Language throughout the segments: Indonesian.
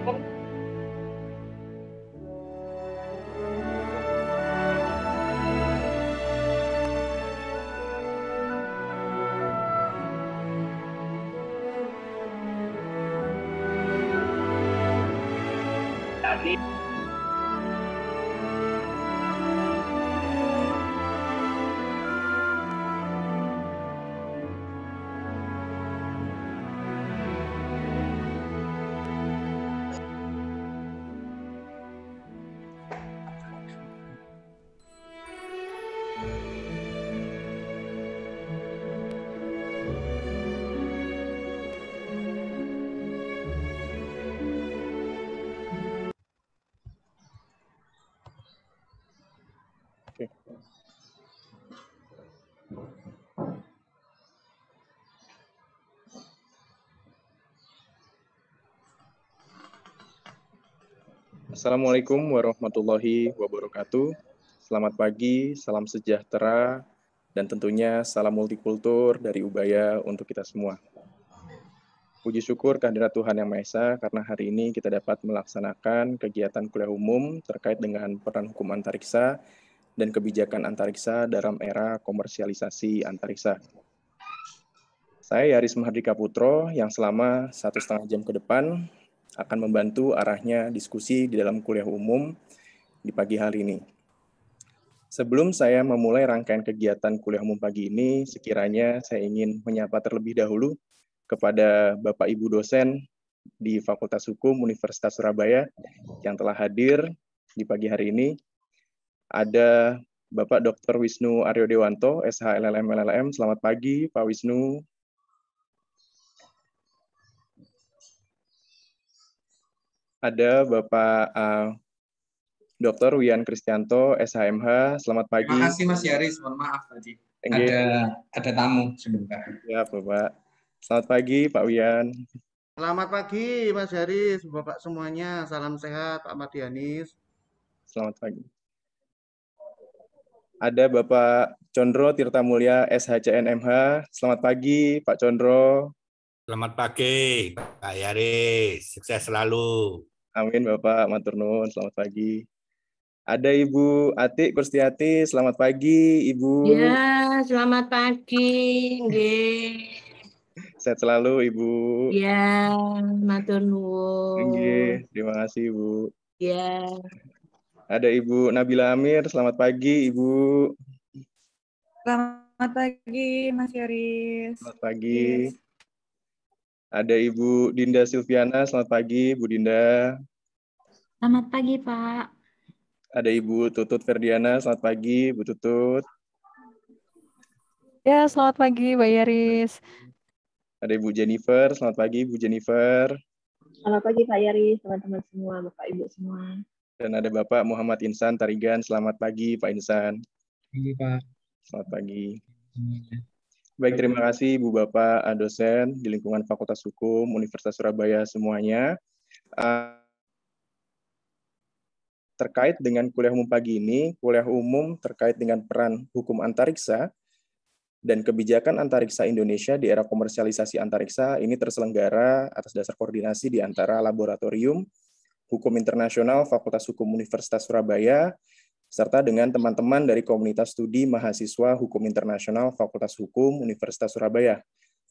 Oke. Assalamualaikum warahmatullahi wabarakatuh. Selamat pagi, salam sejahtera, dan tentunya salam multikultur dari Ubaya untuk kita semua. Puji syukur kehadirat Tuhan Yang Maha Esa karena hari ini kita dapat melaksanakan kegiatan kuliah umum terkait dengan peran hukum antariksa dan kebijakan antariksa dalam era komersialisasi antariksa. Saya Yaris Mahardika Putro yang selama 1,5 jam ke depan akan membantu arahnya diskusi di dalam kuliah umum di pagi hari ini. Sebelum saya memulai rangkaian kegiatan kuliah umum pagi ini, sekiranya saya ingin menyapa terlebih dahulu kepada Bapak Ibu dosen di Fakultas Hukum Universitas Surabaya yang telah hadir di pagi hari ini. Ada Bapak Dr. Wisnu Aryo Dewanto, SH LLM LLM. Selamat pagi, Pak Wisnu. Ada Bapak Dr. Wian Kristianto, SHMH. Selamat pagi. Terima kasih Mas Yaris, mohon maaf tadi. Ada tamu sebentar. Ya, Bapak. Selamat pagi, Pak Wian. Selamat pagi, Mas Yaris, Bapak semuanya. Salam sehat, Pak Mardianis. Selamat pagi. Ada Bapak Condro Tirta Mulya, SHCNMH. Selamat pagi, Pak Condro. Selamat pagi, Pak Yaris. Sukses selalu. Amin, Bapak. Matur nuwun. Selamat pagi. Ada Ibu Atik Kurstiati. Selamat pagi, Ibu. Ya, selamat pagi. Nggih. Sehat selalu, Ibu. Ya, matur nuwun. Nggih, terima kasih, Ibu. Ya. Ada Ibu Nabila Amir. Selamat pagi, Ibu. Selamat pagi, Mas Yaris. Selamat pagi. Yes. Ada Ibu Dinda Silviana. Selamat pagi, Bu Dinda. Selamat pagi, Pak. Ada Ibu Tutut Ferdiana. Selamat pagi, Bu Tutut. Ya, selamat pagi, Mbak Yaris. Ada Ibu Jennifer. Selamat pagi, Bu Jennifer. Selamat pagi, Pak Yaris, teman-teman semua, Bapak Ibu semua. Dan ada Bapak Muhammad Insan Tarigan. Selamat pagi, Pak Insan. Pagi, Pak. Selamat pagi. Baik, terima kasih Bu Bapak dosen di lingkungan Fakultas Hukum Universitas Surabaya semuanya. Terkait dengan kuliah umum pagi ini, kuliah umum terkait dengan peran hukum antariksa dan kebijakan antariksa Indonesia di era komersialisasi antariksa ini terselenggara atas dasar koordinasi di antara Laboratorium Hukum Internasional Fakultas Hukum Universitas Surabaya serta dengan teman-teman dari Komunitas Studi Mahasiswa Hukum Internasional Fakultas Hukum Universitas Surabaya.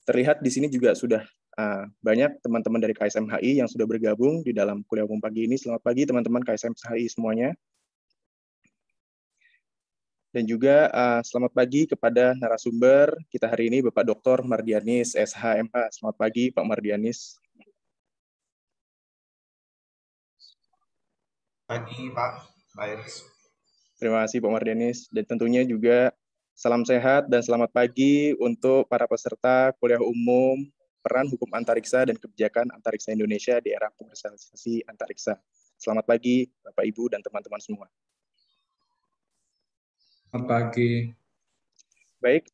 Terlihat di sini juga sudah banyak teman-teman dari KSMHI yang sudah bergabung di dalam kuliah umum pagi ini. Selamat pagi teman-teman KSMHI semuanya. Dan juga selamat pagi kepada narasumber kita hari ini, Bapak Dr. Mardianis, SHMH. Selamat pagi, Pak Mardianis. Pagi, Pak Iris. Terima kasih, Pak Mardianis. Dan tentunya juga salam sehat dan selamat pagi untuk para peserta kuliah umum peran hukum antariksa dan kebijakan antariksa Indonesia di era komersialisasi antariksa. Selamat pagi, Bapak, Ibu, dan teman-teman semua. Selamat pagi. Baik,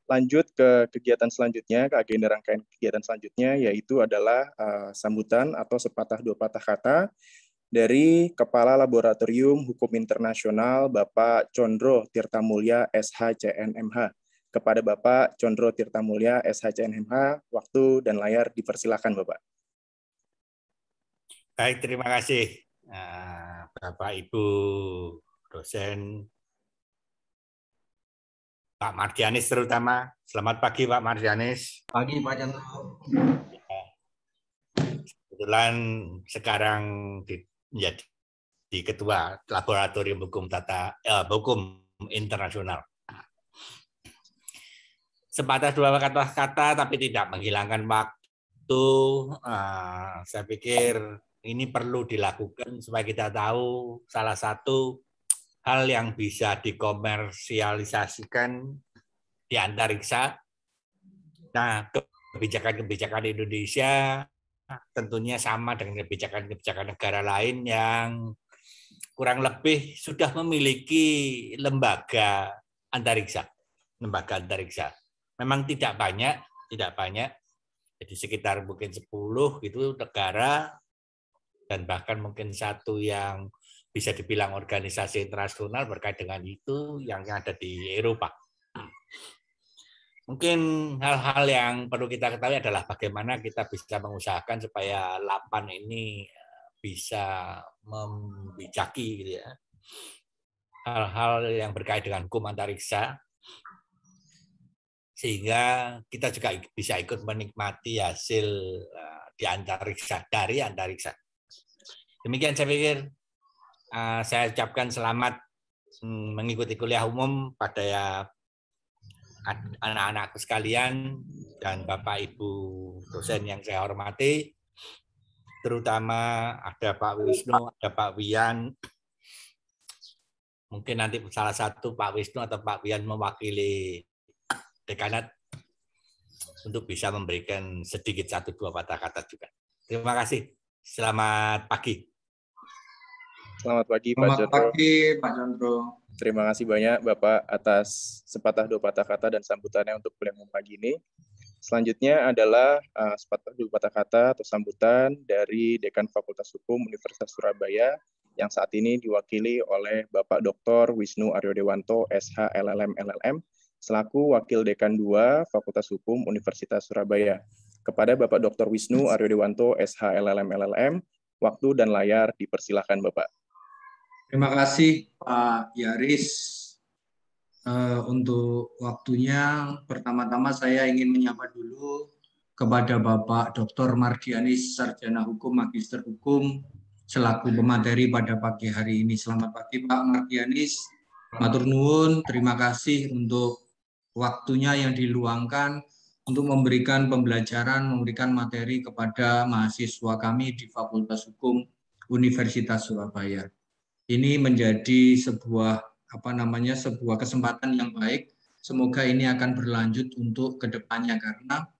lanjut ke kegiatan selanjutnya, ke agenda rangkaian kegiatan selanjutnya, yaitu adalah sambutan atau sepatah dua patah kata dari Kepala Laboratorium Hukum Internasional, Bapak Condro Tirta Mulya, SHCNMH. Kepada Bapak Condro Tirta Mulya, SHCNMH, waktu dan layar dipersilakan, Bapak. Baik, terima kasih Bapak Ibu dosen, Pak Mardianis terutama. Selamat pagi Pak Mardianis. Pagi Pak Chandra. Kebetulan sekarang menjadi Ketua Laboratorium Hukum Internasional. Sepatah dua kata-kata tapi tidak menghilangkan waktu. Saya pikir ini perlu dilakukan supaya kita tahu salah satu hal yang bisa dikomersialisasikan di antariksa. Nah, kebijakan-kebijakan Indonesia tentunya sama dengan kebijakan-kebijakan negara lain yang kurang lebih sudah memiliki lembaga antariksa. Memang tidak banyak, jadi sekitar mungkin 10 itu negara, dan bahkan mungkin satu yang bisa dibilang organisasi internasional berkait dengan itu yang ada di Eropa. Mungkin hal-hal yang perlu kita ketahui adalah bagaimana kita bisa mengusahakan supaya LAPAN ini bisa membijaki gitu ya, hal-hal yang berkait dengan hukum antariksa, sehingga kita juga bisa ikut menikmati hasil dari antariksa. Demikian saya pikir, saya ucapkan selamat mengikuti kuliah umum pada anak-anakku sekalian dan Bapak Ibu dosen yang saya hormati, terutama ada Pak Wisnu, ada Pak Wian. Mungkin nanti salah satu Pak Wisnu atau Pak Wian mewakili dekanat untuk bisa memberikan sedikit 1-2 patah kata juga. Terima kasih. Selamat pagi. Selamat pagi Pak Selamat Jondro. pagi Pak Jondro. Terima kasih banyak Bapak atas sepatah 2 patah kata dan sambutannya untuk kuliah umum pagi ini. Selanjutnya adalah sepatah 2 patah kata atau sambutan dari Dekan Fakultas Hukum Universitas Surabaya yang saat ini diwakili oleh Bapak Dr. Wisnu Aryo Dewanto, SH LLM LLM, selaku Wakil Dekan 2 Fakultas Hukum Universitas Surabaya. Kepada Bapak Dr. Wisnu Aryo Dewanto, SH LLM LLM, waktu dan layar dipersilakan Bapak. Terima kasih Pak Yaris untuk waktunya. Pertama-tama saya ingin menyapa dulu kepada Bapak Dr. Mardianis, Sarjana Hukum, Magister Hukum, selaku pemateri pada pagi hari ini. Selamat pagi Pak Mardianis. Matur nuwun, terima kasih untuk waktunya yang diluangkan untuk memberikan pembelajaran, memberikan materi kepada mahasiswa kami di Fakultas Hukum Universitas Surabaya. Ini menjadi sebuah sebuah kesempatan yang baik. Semoga ini akan berlanjut untuk kedepannya karena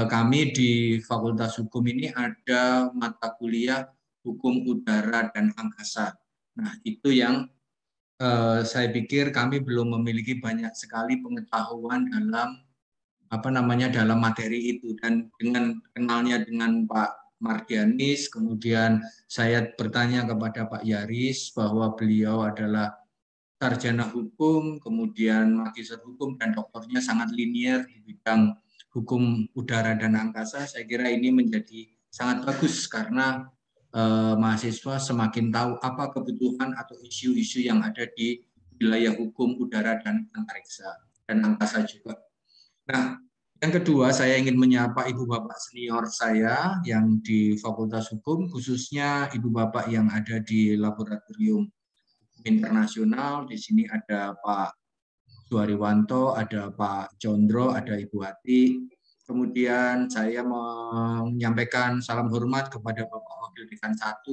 kami di Fakultas Hukum ini ada mata kuliah Hukum Udara dan Angkasa. Nah, itu yang saya pikir kami belum memiliki banyak sekali pengetahuan dalam dalam materi itu, dan dengan kenalnya dengan Pak Mardianis, kemudian saya bertanya kepada Pak Yaris bahwa beliau adalah sarjana hukum, kemudian magister hukum dan doktornya sangat linier di bidang hukum udara dan angkasa. Saya kira ini menjadi sangat bagus karena mahasiswa semakin tahu apa kebutuhan atau isu-isu yang ada di wilayah hukum udara dan antariksa dan angkasa juga. Nah, yang kedua, saya ingin menyapa Ibu Bapak senior saya yang di Fakultas Hukum, khususnya Ibu Bapak yang ada di Laboratorium Internasional. Di sini ada Pak Suariwanto, ada Pak Condro, ada Ibu Ati. Kemudian saya menyampaikan salam hormat kepada Bapak Wakil Dekan 1,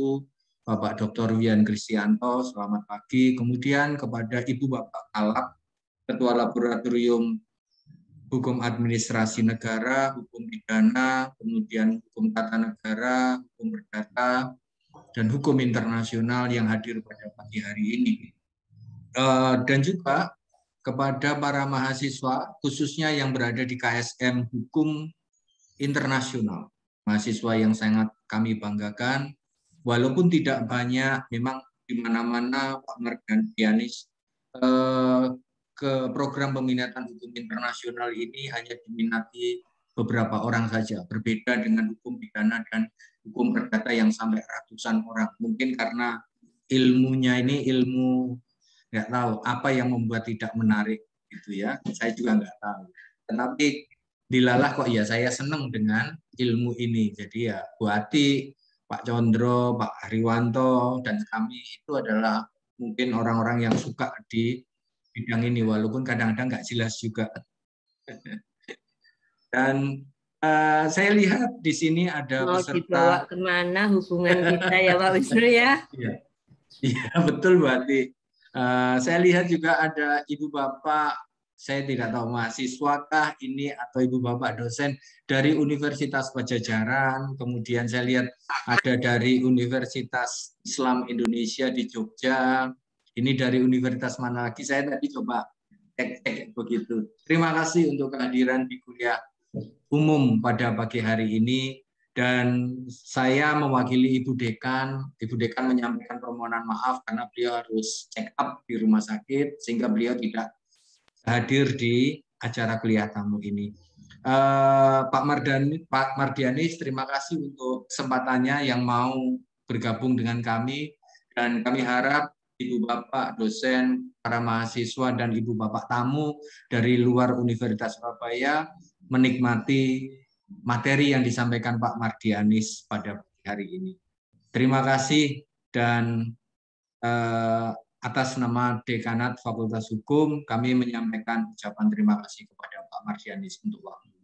Bapak Dr. Wian Kristianto, selamat pagi. Kemudian kepada Ibu Bapak Kalap, Ketua Laboratorium Hukum Administrasi Negara, Hukum Pidana, kemudian Hukum Tata Negara, Hukum Perdata, dan Hukum Internasional yang hadir pada pagi hari ini. Dan juga kepada para mahasiswa, khususnya yang berada di KSM Hukum Internasional. Mahasiswa yang sangat kami banggakan, walaupun tidak banyak, memang di mana-mana Pak Mardianis ke program peminatan hukum internasional ini hanya diminati beberapa orang saja, berbeda dengan hukum pidana dan hukum perdata yang sampai ratusan orang. Mungkin karena ilmunya ini ilmu nggak tahu apa yang membuat tidak menarik gitu ya. Saya juga nggak tahu. Tetapi dilalah kok ya saya senang dengan ilmu ini. Jadi ya Bu Ati, Pak Condro, Pak Hariwanto, dan kami itu adalah mungkin orang-orang yang suka di bidang ini, walaupun kadang-kadang nggak jelas juga. Dan saya lihat di sini ada Mau peserta. dibawa kemana hubungan kita ya Pak Wisnu ya? Iya betul Bu Ati. Saya lihat juga ada ibu bapak, saya tidak tahu mahasiswakah ini atau ibu bapak dosen dari Universitas Pajajaran. Kemudian saya lihat ada dari Universitas Islam Indonesia di Jogja. Ini dari universitas mana lagi? Saya tadi coba cek begitu. Terima kasih untuk kehadiran di kuliah umum pada pagi hari ini. Dan saya mewakili Ibu Dekan. Ibu Dekan menyampaikan permohonan maaf karena beliau harus check up di rumah sakit sehingga beliau tidak hadir di acara kuliah tamu ini. Pak Mardianis, terima kasih untuk kesempatannya yang mau bergabung dengan kami, dan kami harap Ibu Bapak dosen, para mahasiswa dan Ibu Bapak tamu dari luar Universitas Surabaya menikmati materi yang disampaikan Pak Mardianis pada hari ini. Terima kasih, dan atas nama Dekanat Fakultas Hukum kami menyampaikan ucapan terima kasih kepada Pak Mardianis untuk waktunya.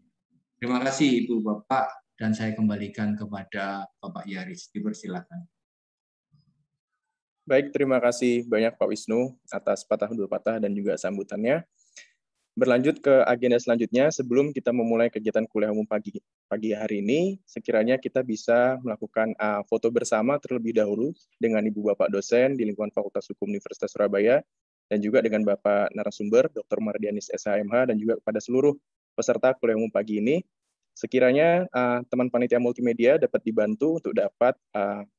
Terima kasih Ibu Bapak, dan saya kembalikan kepada Bapak Yaris. Dipersilakan. Baik, terima kasih banyak Pak Wisnu atas patah dua patah dan juga sambutannya. Berlanjut ke agenda selanjutnya, sebelum kita memulai kegiatan kuliah umum pagi hari ini, sekiranya kita bisa melakukan foto bersama terlebih dahulu dengan Ibu Bapak dosen di lingkungan Fakultas Hukum Universitas Surabaya, dan juga dengan Bapak narasumber, Dr. Mardianis SHMH, dan juga kepada seluruh peserta kuliah umum pagi ini. Sekiranya teman panitia multimedia dapat dibantu untuk dapat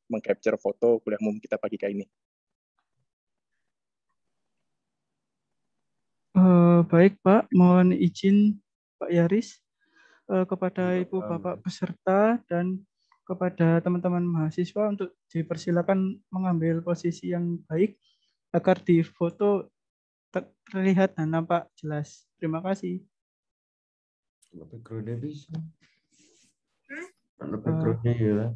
meng-capture foto kuliah umum kita pagi kali ini. Baik Pak, mohon izin Pak Yaris kepada Ibu Bapak peserta dan kepada teman-teman mahasiswa untuk dipersilakan mengambil posisi yang baik agar di foto terlihat dan nampak jelas. Terima kasih. Background-nya bisa. Karena background-nya ya.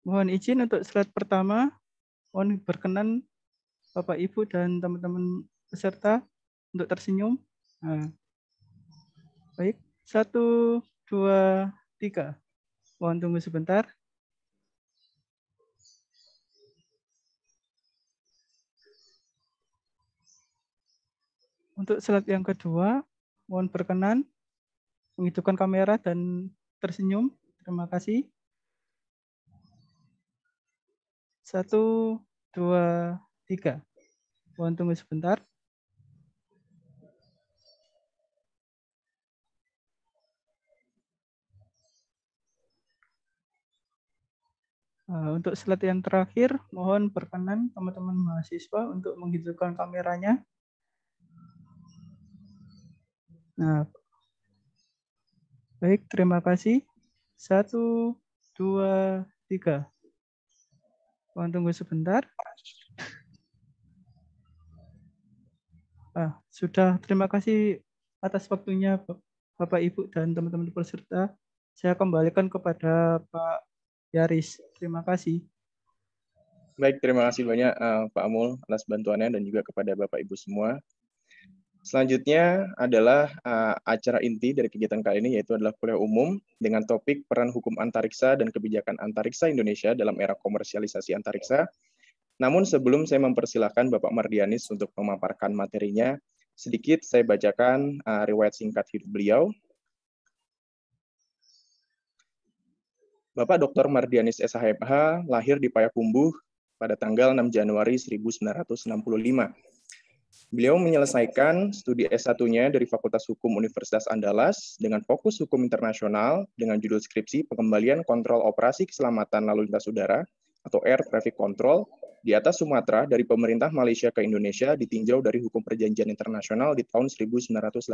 Mohon izin untuk slide pertama. Mohon berkenan Bapak Ibu dan teman-teman peserta untuk tersenyum. Nah, baik, 1, 2, 3. Mohon tunggu sebentar. Untuk slide yang kedua, mohon berkenan menghidupkan kamera dan tersenyum. Terima kasih. 1, 2, 3. Mohon tunggu sebentar. Untuk slide yang terakhir, mohon berkenan teman-teman mahasiswa untuk menghidupkan kameranya. Nah, baik, terima kasih. 1, 2, 3. Mohon tunggu sebentar. Sudah, terima kasih atas waktunya Bapak Ibu dan teman-teman peserta. Saya kembalikan kepada Pak Yaris. Terima kasih. Baik, terima kasih banyak Pak Amul atas bantuannya dan juga kepada Bapak Ibu semua. Selanjutnya adalah acara inti dari kegiatan kali ini, yaitu adalah kuliah umum dengan topik peran hukum antariksa dan kebijakan antariksa Indonesia dalam era komersialisasi antariksa. Namun sebelum saya mempersilahkan Bapak Mardianis untuk memaparkan materinya, sedikit saya bacakan riwayat singkat hidup beliau. Bapak Dr. Mardianis SHMH lahir di Payakumbuh pada tanggal 6 Januari 1965. Beliau menyelesaikan studi S1-nya dari Fakultas Hukum Universitas Andalas dengan fokus hukum internasional dengan judul skripsi Pengembalian Kontrol Operasi Keselamatan Lalu Lintas Udara atau Air Traffic Control di atas Sumatera dari pemerintah Malaysia ke Indonesia ditinjau dari hukum perjanjian internasional di tahun 1989.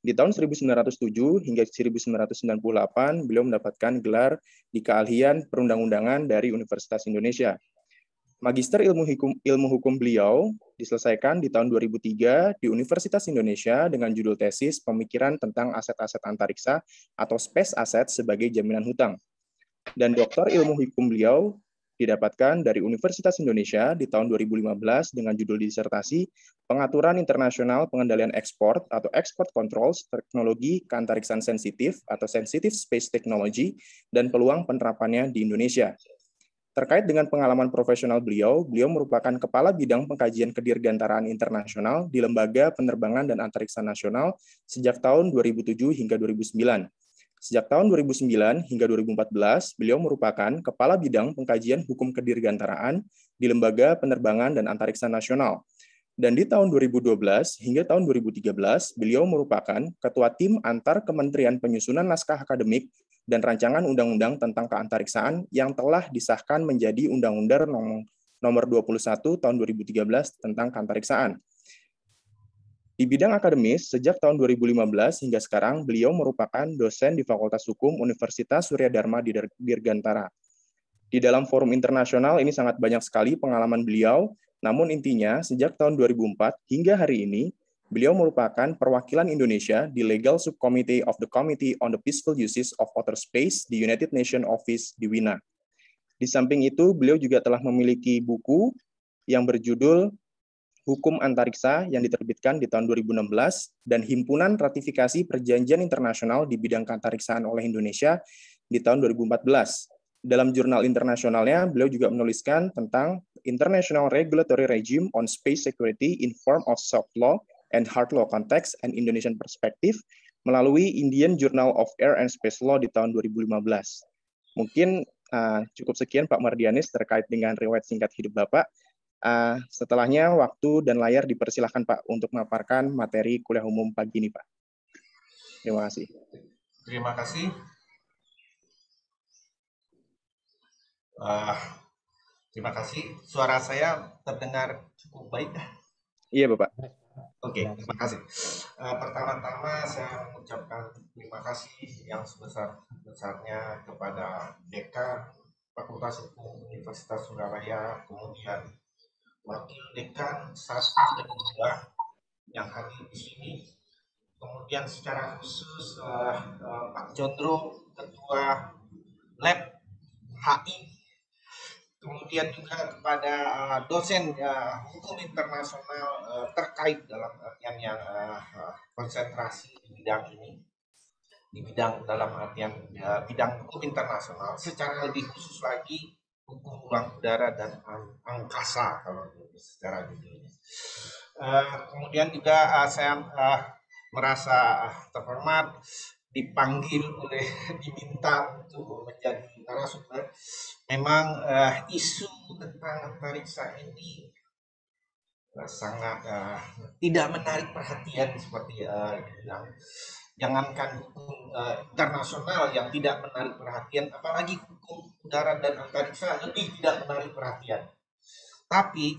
Di tahun 1907 hingga 1998, beliau mendapatkan gelar di keahlian perundang-undangan dari Universitas Indonesia. Magister ilmu hukum beliau diselesaikan di tahun 2003 di Universitas Indonesia dengan judul tesis Pemikiran tentang Aset-aset Antariksa atau Space Asset sebagai Jaminan Hutang. Dan doktor ilmu hukum beliau didapatkan dari Universitas Indonesia di tahun 2015 dengan judul disertasi Pengaturan Internasional Pengendalian Ekspor atau Export Controls Teknologi Keantariksaan Sensitif atau Sensitive Space Technology dan Peluang Penerapannya di Indonesia. Terkait dengan pengalaman profesional beliau merupakan Kepala Bidang Pengkajian Kedirgantaraan Internasional di Lembaga Penerbangan dan Antariksa Nasional sejak tahun 2007 hingga 2009. Sejak tahun 2009 hingga 2014, beliau merupakan Kepala Bidang Pengkajian Hukum Kedirgantaraan di Lembaga Penerbangan dan Antariksa Nasional. Dan di tahun 2012 hingga tahun 2013, beliau merupakan Ketua Tim Antar Kementerian Penyusunan Naskah Akademik dan Rancangan Undang-Undang tentang Keantariksaan yang telah disahkan menjadi Undang-Undang Nomor 21 Tahun 2013 tentang Keantariksaan. Di bidang akademis, sejak tahun 2015 hingga sekarang, beliau merupakan dosen di Fakultas Hukum Universitas Surya Dharma di Dirgantara. Di dalam forum internasional ini sangat banyak sekali pengalaman beliau, namun intinya sejak tahun 2004 hingga hari ini, beliau merupakan perwakilan Indonesia di Legal Subcommittee of the Committee on the Peaceful Uses of Outer Space di United Nations Office di Wina. Di samping itu, beliau juga telah memiliki buku yang berjudul Hukum Antariksa yang diterbitkan di tahun 2016 dan Himpunan Ratifikasi Perjanjian Internasional di Bidang Keantariksaan oleh Indonesia di tahun 2014. Dalam jurnal internasionalnya, beliau juga menuliskan tentang International Regulatory Regime on Space Security in Form of Soft Law and Hard Law Context and Indonesian Perspective melalui Indian Journal of Air and Space Law di tahun 2015. Mungkin cukup sekian Pak Mardianis terkait dengan riwayat singkat hidup Bapak. Setelahnya waktu dan layar dipersilahkan Pak untuk memaparkan materi kuliah umum pagi ini Pak. Terima kasih. Terima kasih. Terima kasih. Suara saya terdengar cukup baik. Iya Bapak. Oke, terima kasih. Pertama-tama saya mengucapkan terima kasih yang sebesar-besarnya kepada Dekan Fakultas Hukum Universitas Surabaya, kemudian Wakil Dekan 1 dan 2 yang hadir di sini, kemudian secara khusus Pak Jodro, Ketua Lab HI, kemudian juga kepada dosen hukum internasional terkait dalam artian yang konsentrasi di bidang ini, di bidang dalam artian bidang hukum internasional, secara lebih khusus lagi hukum ruang udara dan angkasa kalau secara judulnya. Kemudian juga saya merasa terhormat dipanggil diminta untuk menjadi narasumber. Memang isu tentang antariksa ini sangat tidak menarik perhatian seperti dibilang. Jangankan hukum internasional yang tidak menarik perhatian, apalagi hukum udara dan antariksa lebih tidak menarik perhatian. Tapi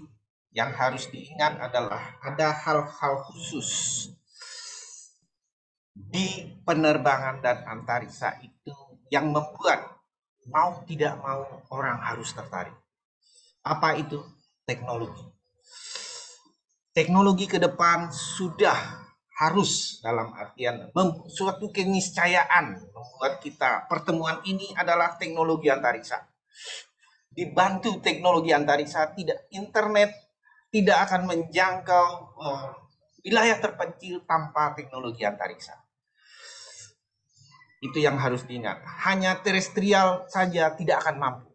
yang harus diingat adalah ada hal-hal khusus di penerbangan dan antariksa itu yang membuat mau tidak mau orang harus tertarik. Apa itu? Teknologi. Teknologi ke depan sudah harus dalam artian suatu keniscayaan membuat kita pertemuan ini adalah teknologi antariksa. Dibantu teknologi antariksa, tidak internet tidak akan menjangkau wilayah terpencil tanpa teknologi antariksa. Itu yang harus diingat. Hanya terestrial saja tidak akan mampu.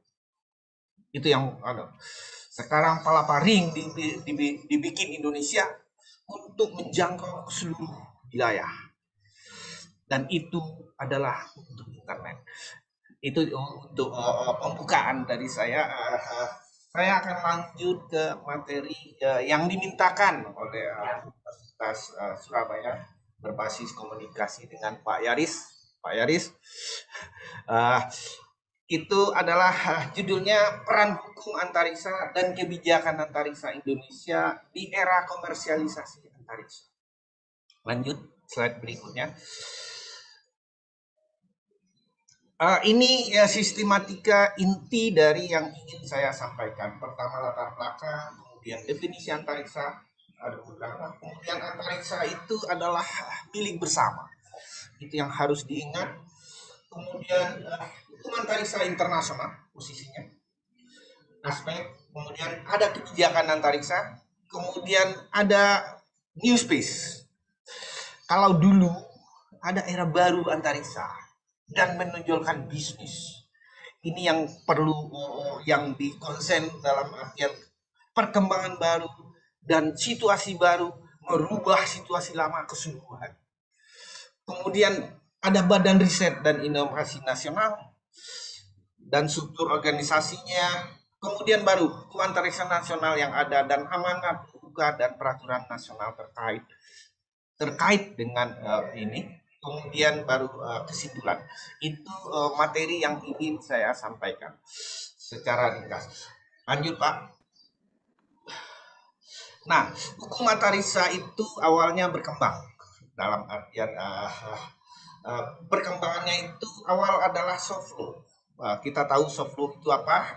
Itu yang sekarang palapa ring dibikin Indonesia untuk menjangkau ke seluruh wilayah. Dan itu adalah untuk internet. Itu untuk pembukaan dari saya. Saya akan lanjut ke materi yang dimintakan oleh Universitas Surabaya berbasis komunikasi dengan Pak Yaris. Pak Yaris, itu adalah judulnya Peran Hukum Antariksa dan Kebijakan Antariksa Indonesia di Era Komersialisasi Antariksa. Lanjut. slide berikutnya. Ini sistematika inti dari yang ingin saya sampaikan. Pertama latar belakang, kemudian definisi antariksa, ada beberapa. Kemudian antariksa itu adalah milik bersama. Itu yang harus diingat. Kemudian hukum antariksa internasional posisinya. Aspek, kemudian ada kebijakan antariksa, kemudian ada new space. Kalau dulu ada era baru antariksa dan menonjolkan bisnis. Ini yang perlu yang dikonsen dalam artian perkembangan baru dan situasi baru merubah situasi lama keseluruhan. Kemudian ada Badan Riset dan Inovasi Nasional dan struktur organisasinya. Kemudian baru hukum antariksa nasional yang ada dan amanat juga dan peraturan nasional terkait dengan ini. Kemudian baru kesimpulan. Itu materi yang ingin saya sampaikan secara ringkas. Lanjut, Pak. Nah, hukum antariksa itu awalnya berkembang dalam artian perkembangannya itu awal adalah soft law. Kita tahu soft law itu apa?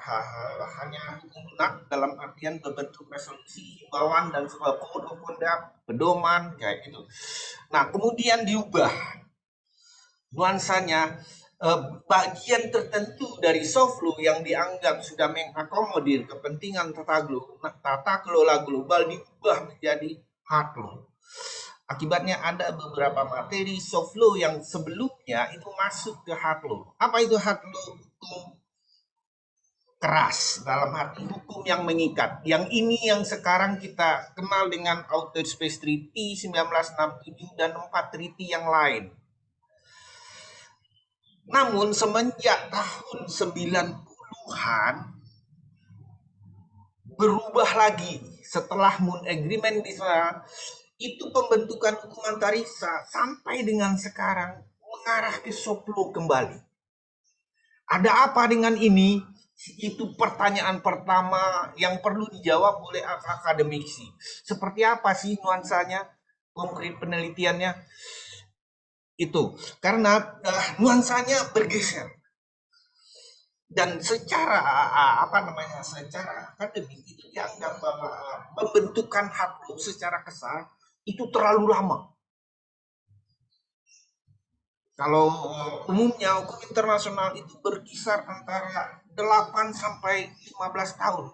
Hanya hukum lunak dalam artian berbentuk resolusi, himbauan dan code of conduct, pedoman kayak gitu. Nah, kemudian diubah nuansanya, bagian tertentu dari soft law yang dianggap sudah mengakomodir kepentingan tata kelola global diubah menjadi hard law. Akibatnya ada beberapa materi soft law yang sebelumnya itu masuk ke hard law. Apa itu hard law? Hukum keras dalam arti hukum yang mengikat. Yang ini yang sekarang kita kenal dengan Outer Space Treaty 1967 dan 4 treaty yang lain. Namun semenjak tahun 90-an berubah lagi setelah Moon Agreement di sana. Itu pembentukan hukum antariksa sampai dengan sekarang mengarah ke soft law kembali. Ada apa dengan ini? Itu pertanyaan pertama yang perlu dijawab oleh akademisi. Seperti apa sih nuansanya, konkret penelitiannya? Itu karena nuansanya bergeser. Dan secara secara akademik itu dianggap bahwa pembentukan hard law secara kesal itu terlalu lama. Kalau umumnya hukum internasional itu berkisar antara 8 sampai 15 tahun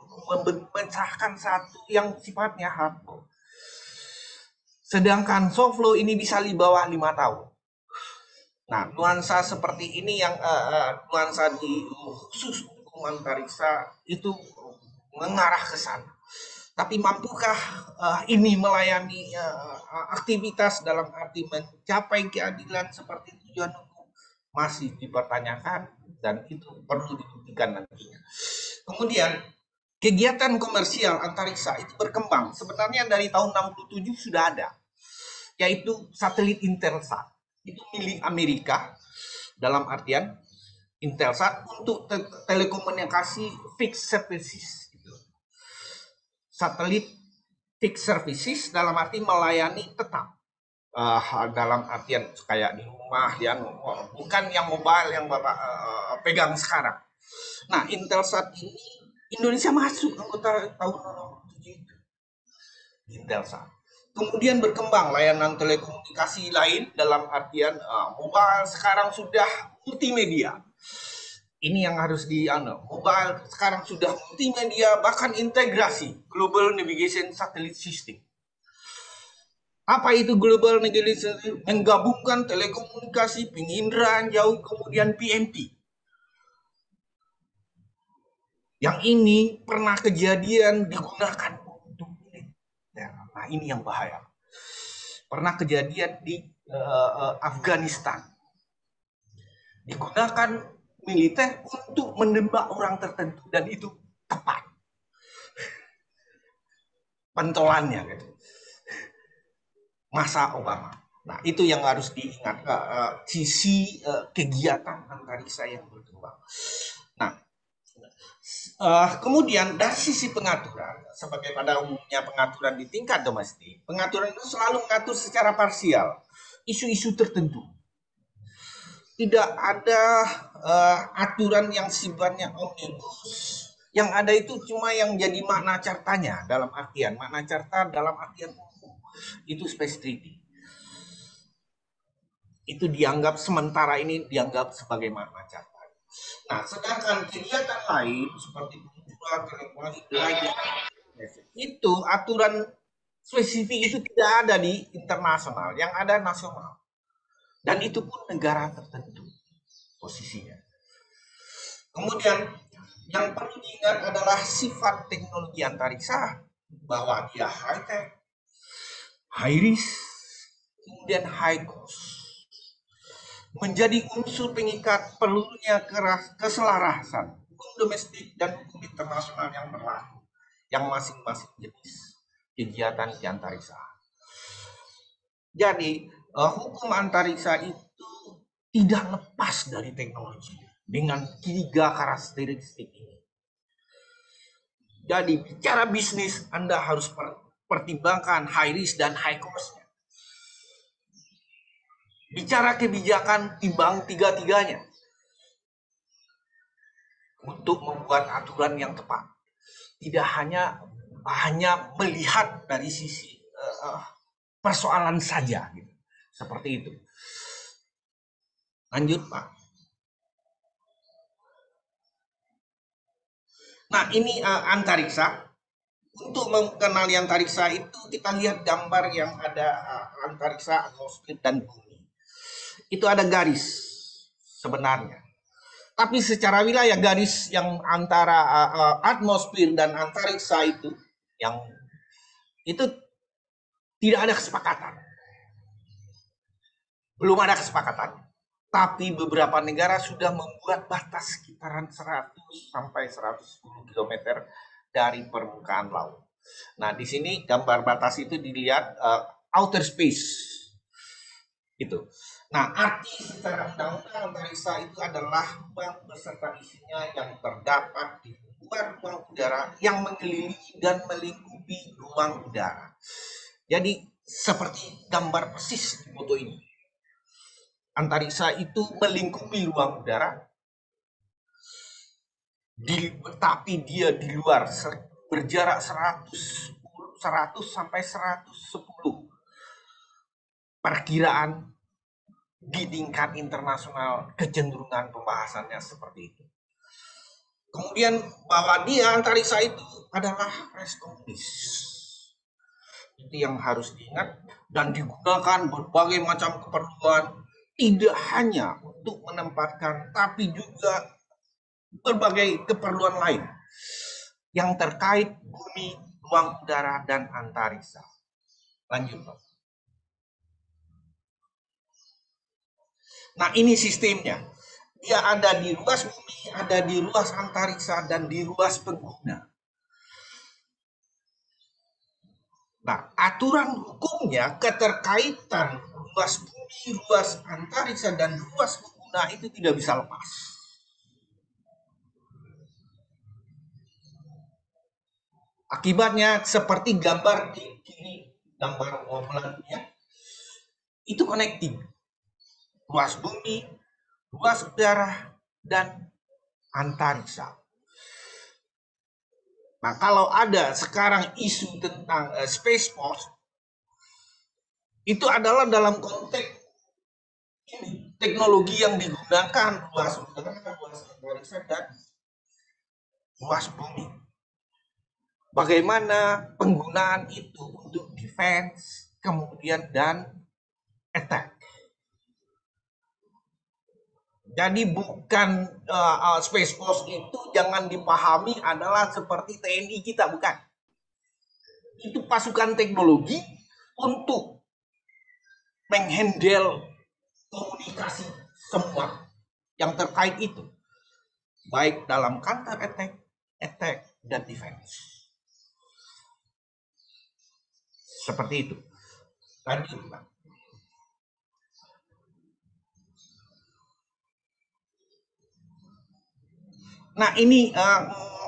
mensahkan satu yang sifatnya hard law. Sedangkan soft law ini bisa di bawah 5 tahun. Nah, nuansa seperti ini yang nuansa di khusus hukum antariksa itu mengarah ke sana. Tapi mampukah ini melayani aktivitas dalam arti mencapai keadilan seperti tujuan hukum? Masih dipertanyakan dan itu perlu dibuktikan nantinya. Kemudian kegiatan komersial antariksa itu berkembang. Sebenarnya dari tahun 67 sudah ada, yaitu satelit Intelsat. Itu milik Amerika dalam artian Intelsat untuk telekomunikasi fixed services. Satelit fixed services dalam arti melayani tetap dalam artian kayak di rumah yang bukan yang mobile yang Bapak pegang sekarang. Nah, Intelsat ini Indonesia masuk anggota tahun 2007 Intelsat. Kemudian berkembang layanan telekomunikasi lain dalam artian mobile sekarang sudah multimedia. Ini yang harus mobile sekarang sudah multimedia, bahkan integrasi Global Navigation Satellite System. Apa itu Global Navigation System? Menggabungkan telekomunikasi, penginderaan jauh, kemudian PNT. Yang ini pernah kejadian digunakan untuk militer. Nah, ini yang bahaya. Pernah kejadian di Afghanistan. Digunakan militer untuk menembak orang tertentu dan itu tepat pentolannya gitu. Masa Obama. Nah, itu yang harus diingat sisi kegiatan antariksa yang berkembang. Nah, kemudian dari sisi pengaturan, sebagai pada umumnya pengaturan di tingkat domestik, pengaturan itu selalu mengatur secara parsial. isu-isu tertentu. Tidak ada aturan yang sifatnya omnibus. Yang ada itu cuma yang jadi makna cartanya, dalam artian makna carta dalam artian itu space treaty. Itu dianggap sementara ini dianggap sebagai makna carta. Nah, sedangkan kegiatan lain seperti itu aturan spesifik itu tidak ada di internasional, yang ada nasional. Dan itu pun negara tertentu posisinya. Kemudian yang perlu diingat adalah sifat teknologi antariksa, bahwa dia high tech, high risk, kemudian high cost. Menjadi unsur pengikat perlunya keselarasan hukum domestik dan hukum internasional yang berlaku, yang masing-masing jenis kegiatan di antariksa. Jadi hukum antariksa itu tidak lepas dari teknologi dengan 3 karakteristik ini. Jadi bicara bisnis Anda harus pertimbangkan high risk dan high cost. Bicara kebijakan timbang 3-tiganya untuk membuat aturan yang tepat. Tidak hanya melihat dari sisi persoalan saja, gitu. Seperti itu. Lanjut, Pak. Nah, ini antariksa. Untuk mengenali antariksa itu kita lihat gambar yang ada antariksa, atmosfer, dan bumi. Itu ada garis sebenarnya. Tapi secara wilayah garis yang antara atmosfer dan antariksa itu tidak ada kesepakatan. Belum ada kesepakatan. Tapi beberapa negara sudah membuat batas sekitaran 100 sampai 110 km dari permukaan laut. Nah, di sini gambar batas itu dilihat outer space. Itu. Nah, arti secara undang-undang antariksa itu adalah ruang beserta isinya yang terdapat di luar ruang udara yang mengelilingi dan melingkupi ruang udara. Jadi seperti gambar persis di foto ini. Antariksa itu melingkupi ruang udara, tapi dia di luar berjarak 100 sampai 110. Perkiraan di tingkat internasional kecenderungan pembahasannya seperti itu. Kemudian bahwa dia antariksa itu adalah res omnis. Itu yang harus diingat dan digunakan berbagai macam keperluan, tidak hanya untuk menempatkan tapi juga berbagai keperluan lain yang terkait bumi, ruang udara, dan antariksa. Lanjut, Pak. Nah, ini sistemnya. Dia ada di ruas bumi, ada di ruas antariksa, dan di ruas pengguna. Nah, aturan hukumnya, keterkaitan ruas bumi, ruas antariksa, dan ruas pengguna itu tidak bisa lepas. Akibatnya seperti gambar di kiri, gambar pelannya, itu connecting. Ruas bumi, ruas udara, dan antariksa. Nah, kalau ada sekarang isu tentang Space Force, itu adalah dalam konteks ini, teknologi yang digunakan ruas udara, ruas antariksa, dan ruas bumi. Bagaimana penggunaan itu untuk defense, kemudian dan attack. Jadi bukan Space Force itu jangan dipahami adalah seperti TNI kita, bukan. Itu pasukan teknologi untuk menghandle komunikasi semua yang terkait itu. Baik dalam counter attack, dan defense. Seperti itu. Lanjut, Pak. Nah, ini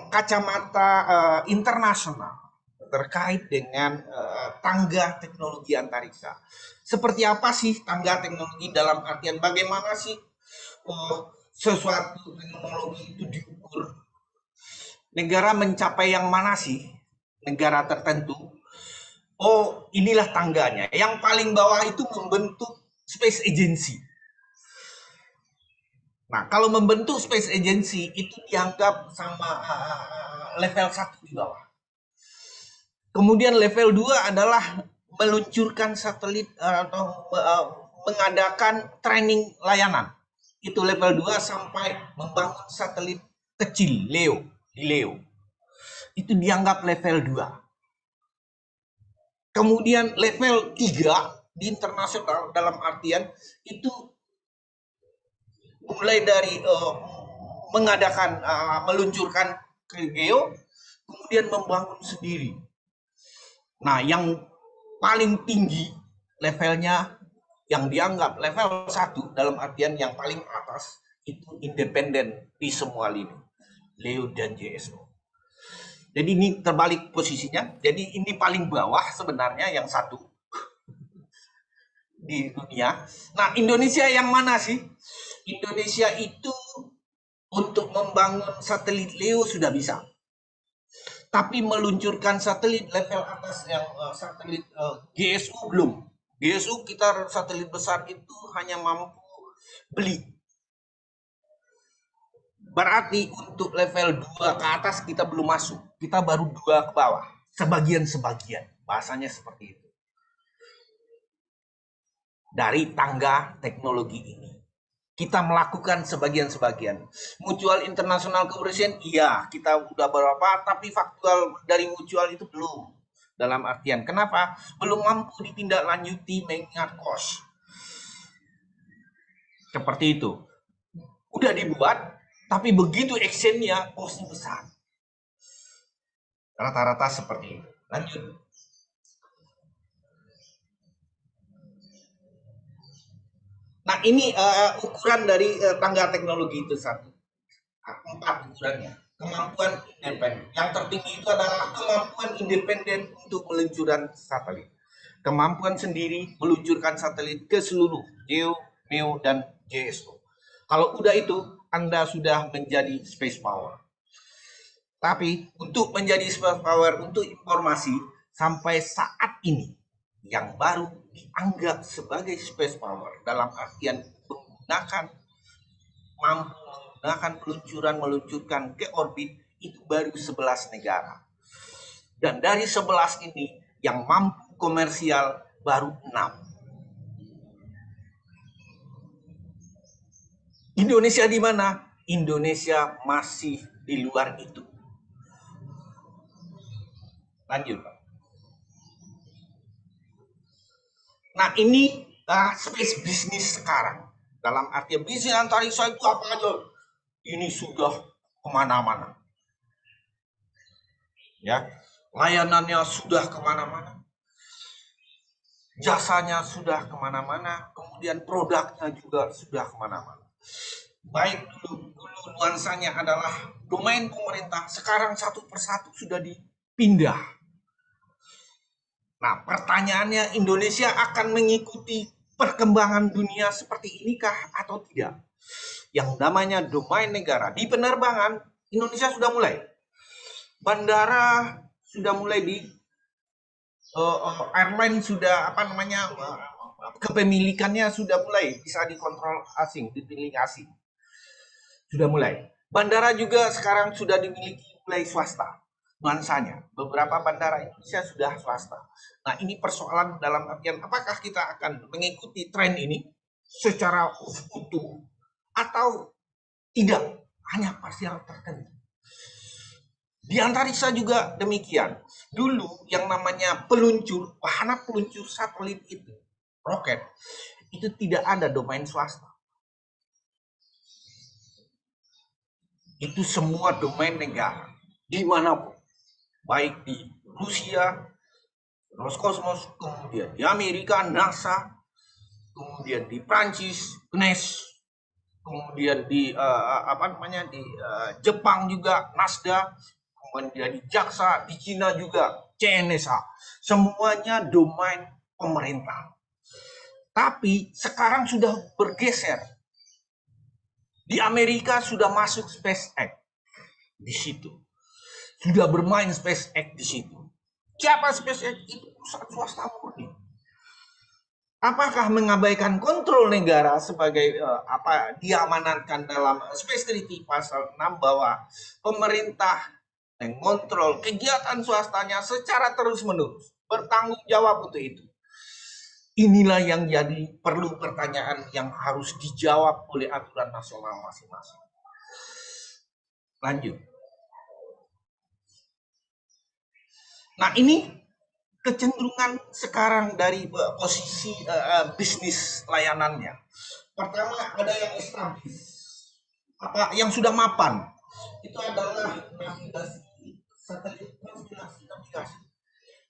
kacamata internasional. terkait dengan tangga teknologi antariksa. Seperti apa sih tangga teknologi dalam artian bagaimana sih sesuatu teknologi itu diukur? Negara mencapai yang mana sih? Negara tertentu. Oh, inilah tangganya. Yang paling bawah itu membentuk Space Agency. Nah, kalau membentuk Space Agency itu dianggap sama level 1 di bawah. Kemudian level 2 adalah meluncurkan satelit atau mengadakan training layanan. Itu level 2 sampai membangun satelit kecil, LEO, di LEO. Itu dianggap level 2. Kemudian level 3 di internasional dalam artian itu mulai dari mengadakan, meluncurkan ke GEO, kemudian membangun sendiri. Nah, yang paling tinggi levelnya yang dianggap level 1 dalam artian yang paling atas itu independen di semua lini, LEO dan GSO. Jadi ini terbalik posisinya. Jadi ini paling bawah sebenarnya yang 1 di dunia. Nah, Indonesia yang mana sih? Indonesia itu untuk membangun satelit LEO sudah bisa. Tapi meluncurkan satelit level atas yang satelit GSU belum. GSU kita satelit besar itu hanya mampu beli. Berarti untuk level 2 ke atas kita belum masuk. Kita baru 2 ke bawah. Sebagian-sebagian. Bahasanya seperti itu. Dari tangga teknologi ini. Kita melakukan sebagian-sebagian. Mutual International Cooperation, iya, kita udah berapa, tapi faktual dari mutual itu belum. Dalam artian, kenapa? Belum mampu ditindaklanjuti mengingat cost. Seperti itu. Udah dibuat, tapi begitu actionnya, costnya besar. Rata-rata seperti itu. Lanjut. Nah, ini ukuran dari tangga teknologi itu 1. 4 ukurannya. Kemampuan independen. Yang tertinggi itu adalah kemampuan independen untuk peluncuran satelit. Kemampuan sendiri meluncurkan satelit ke seluruh GEO, MEO, dan GSO. Kalau udah itu, Anda sudah menjadi space power. Tapi untuk menjadi space power, untuk informasi, sampai saat ini, yang baru dianggap sebagai space power dalam artian mampu menggunakan meluncurkan ke orbit itu baru 11 negara. Dan dari 11 ini yang mampu komersial baru 6. Indonesia di mana? Indonesia masih di luar itu. Lanjut, Pak. Nah, ini space business sekarang. Dalam artian bisnis antariksa itu apa aja? Ini sudah kemana-mana. Ya, layanannya sudah kemana-mana. Jasanya sudah kemana-mana. Kemudian produknya juga sudah kemana-mana. Baik dulu nuansanya adalah domain pemerintah. Sekarang satu persatu sudah dipindah. Nah, pertanyaannya, Indonesia akan mengikuti perkembangan dunia seperti inikah atau tidak? Yang namanya domain negara. Di penerbangan, Indonesia sudah mulai. Bandara sudah mulai airline sudah kepemilikannya sudah mulai bisa dikontrol asing, dipilih asing. Sudah mulai. Bandara juga sekarang sudah dimiliki mulai swasta. Nuansanya, beberapa bandara Indonesia sudah swasta. Nah, ini persoalan dalam artian apakah kita akan mengikuti tren ini secara utuh atau tidak, hanya parsial tertentu. Di antariksa juga demikian. Dulu yang namanya wahana peluncur satelit itu, roket, itu tidak ada domain swasta. Itu semua domain negara, dimanapun. Baik di Rusia, Roskosmos, kemudian di Amerika, NASA, kemudian di Prancis, CNES, kemudian di di Jepang juga, Nasdaq, menjadi jaksa, di Cina juga CNSA. Semuanya domain pemerintah. Tapi sekarang sudah bergeser. Di Amerika sudah masuk SpaceX di situ. Sudah bermain SpaceX di situ. Siapa SpaceX? Itu perusahaan swasta murni. Apakah mengabaikan kontrol negara sebagai apa diamanatkan dalam Space Treaty pasal 6 bahwa pemerintah mengontrol kegiatan swastanya secara terus-menerus, bertanggung jawab untuk itu. Inilah yang jadi perlu pertanyaan yang harus dijawab oleh aturan nasional masing-masing. Lanjut. Nah, ini kecenderungan sekarang dari posisi bisnis layanannya. Pertama ada yang established, yang sudah mapan. Itu adalah navigasi satelit, navigasi.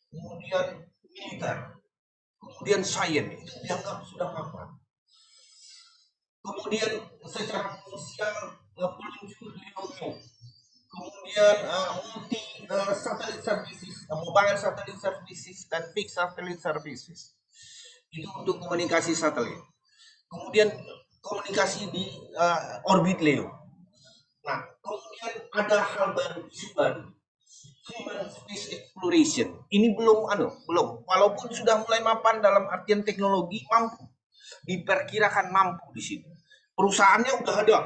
Kemudian militer. Kemudian sains itu dianggap sudah mapan. Kemudian secara sosial peluncur ilmu. Kemudian multi satellite services, mobile satellite services dan fixed satellite services. Itu untuk komunikasi satelit. Kemudian komunikasi di orbit LEO. Nah, kemudian ada hal baru, isu baru. Human space exploration. Ini belum. Walaupun sudah mulai mapan dalam artian teknologi, mampu. Diperkirakan mampu di situ. Perusahaannya udah ada.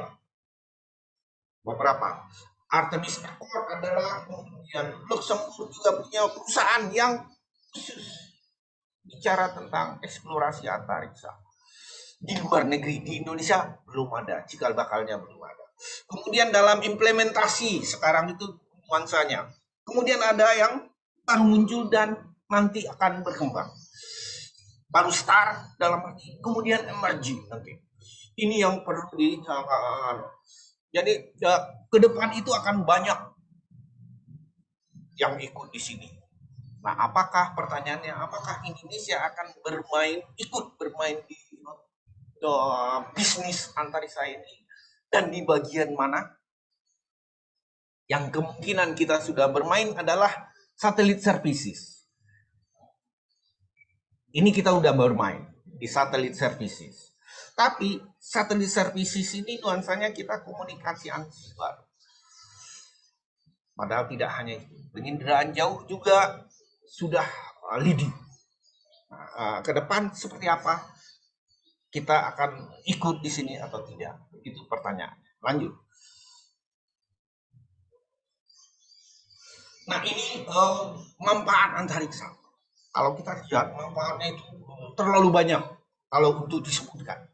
Beberapa. Artemis Accord adalah, kemudian Luxembourg juga punya perusahaan yang khusus bicara tentang eksplorasi antariksa. Di luar negeri, di Indonesia belum ada, cikal bakalnya belum ada. Kemudian dalam implementasi sekarang itu nuansanya. Kemudian ada yang baru muncul dan nanti akan berkembang. Baru start dalam arti, kemudian emerging nanti. Ini yang perlu di jadi ke depan itu akan banyak yang ikut di sini. Nah, pertanyaannya, apakah Indonesia akan ikut bermain di bisnis antariksa ini dan di bagian mana? Yang kemungkinan kita sudah bermain adalah satellite services. Ini kita udah bermain di satellite services. Tapi satellite services ini nuansanya kita komunikasi antar. Padahal tidak hanya itu. Penginderaan jauh juga sudah leading. Ke depan seperti apa? Kita akan ikut di sini atau tidak? Itu pertanyaan. Lanjut. Nah, ini manfaat antariksa. Kalau kita lihat manfaatnya itu terlalu banyak kalau untuk disebutkan.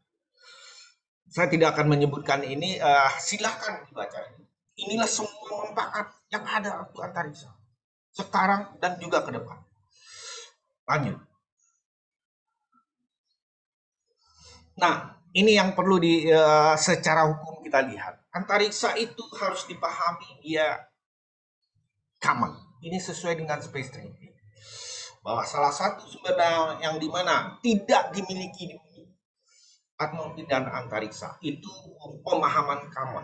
Saya tidak akan menyebutkan ini, silahkan dibaca. Inilah semua manfaat yang ada untuk antariksa. Sekarang dan juga ke depan. Lanjut. Nah, ini yang perlu secara hukum kita lihat. Antariksa itu harus dipahami dia common. Ini sesuai dengan Space Treaty. Bahwa salah satu sumber daya yang dimana tidak dimiliki di bumi, atmosfer dan antariksa, itu pemahaman common.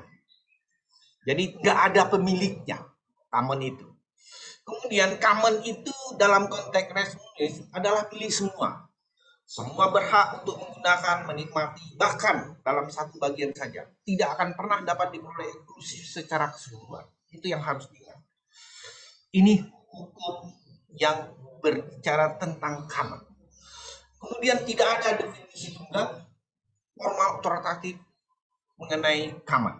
Jadi nggak ada pemiliknya, common itu. Kemudian common itu dalam konteks resmi adalah milik semua. Semua berhak untuk menggunakan, menikmati, bahkan dalam satu bagian saja. Tidak akan pernah dapat diperoleh eksklusif secara keseluruhan. Itu yang harus diingat. Ini hukum yang berbicara tentang common. Kemudian tidak ada definisi tunggal formal otoritatif mengenai common.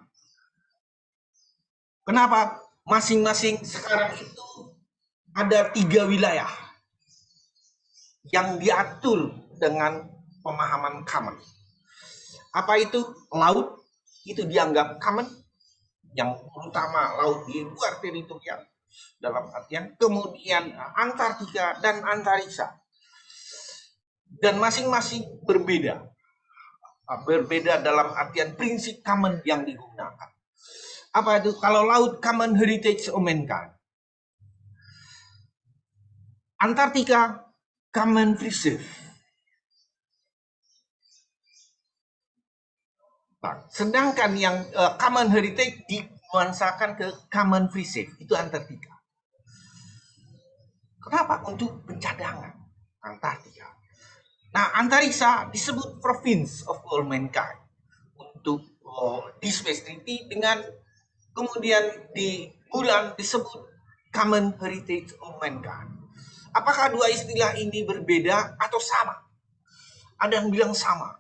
Kenapa? Masing-masing sekarang itu ada 3 wilayah yang diatur dengan pemahaman common. Apa itu? Laut, itu dianggap common, yang terutama laut di luar teritorial. Dalam artian kemudian Antartika dan antariksa, dan masing-masing berbeda dalam artian prinsip common yang digunakan. Apa itu? Kalau laut, common heritage of mankind. Antartika, common reserve. Nah, sedangkan yang common heritage nuansakan ke common free safe, itu Antartika. Kenapa? Untuk pencadangan Antartika. Nah, antariksa disebut province of all mankind untuk di Space Treaty, dengan kemudian di bulan disebut common heritage of mankind. Apakah dua istilah ini berbeda atau sama? Ada yang bilang sama,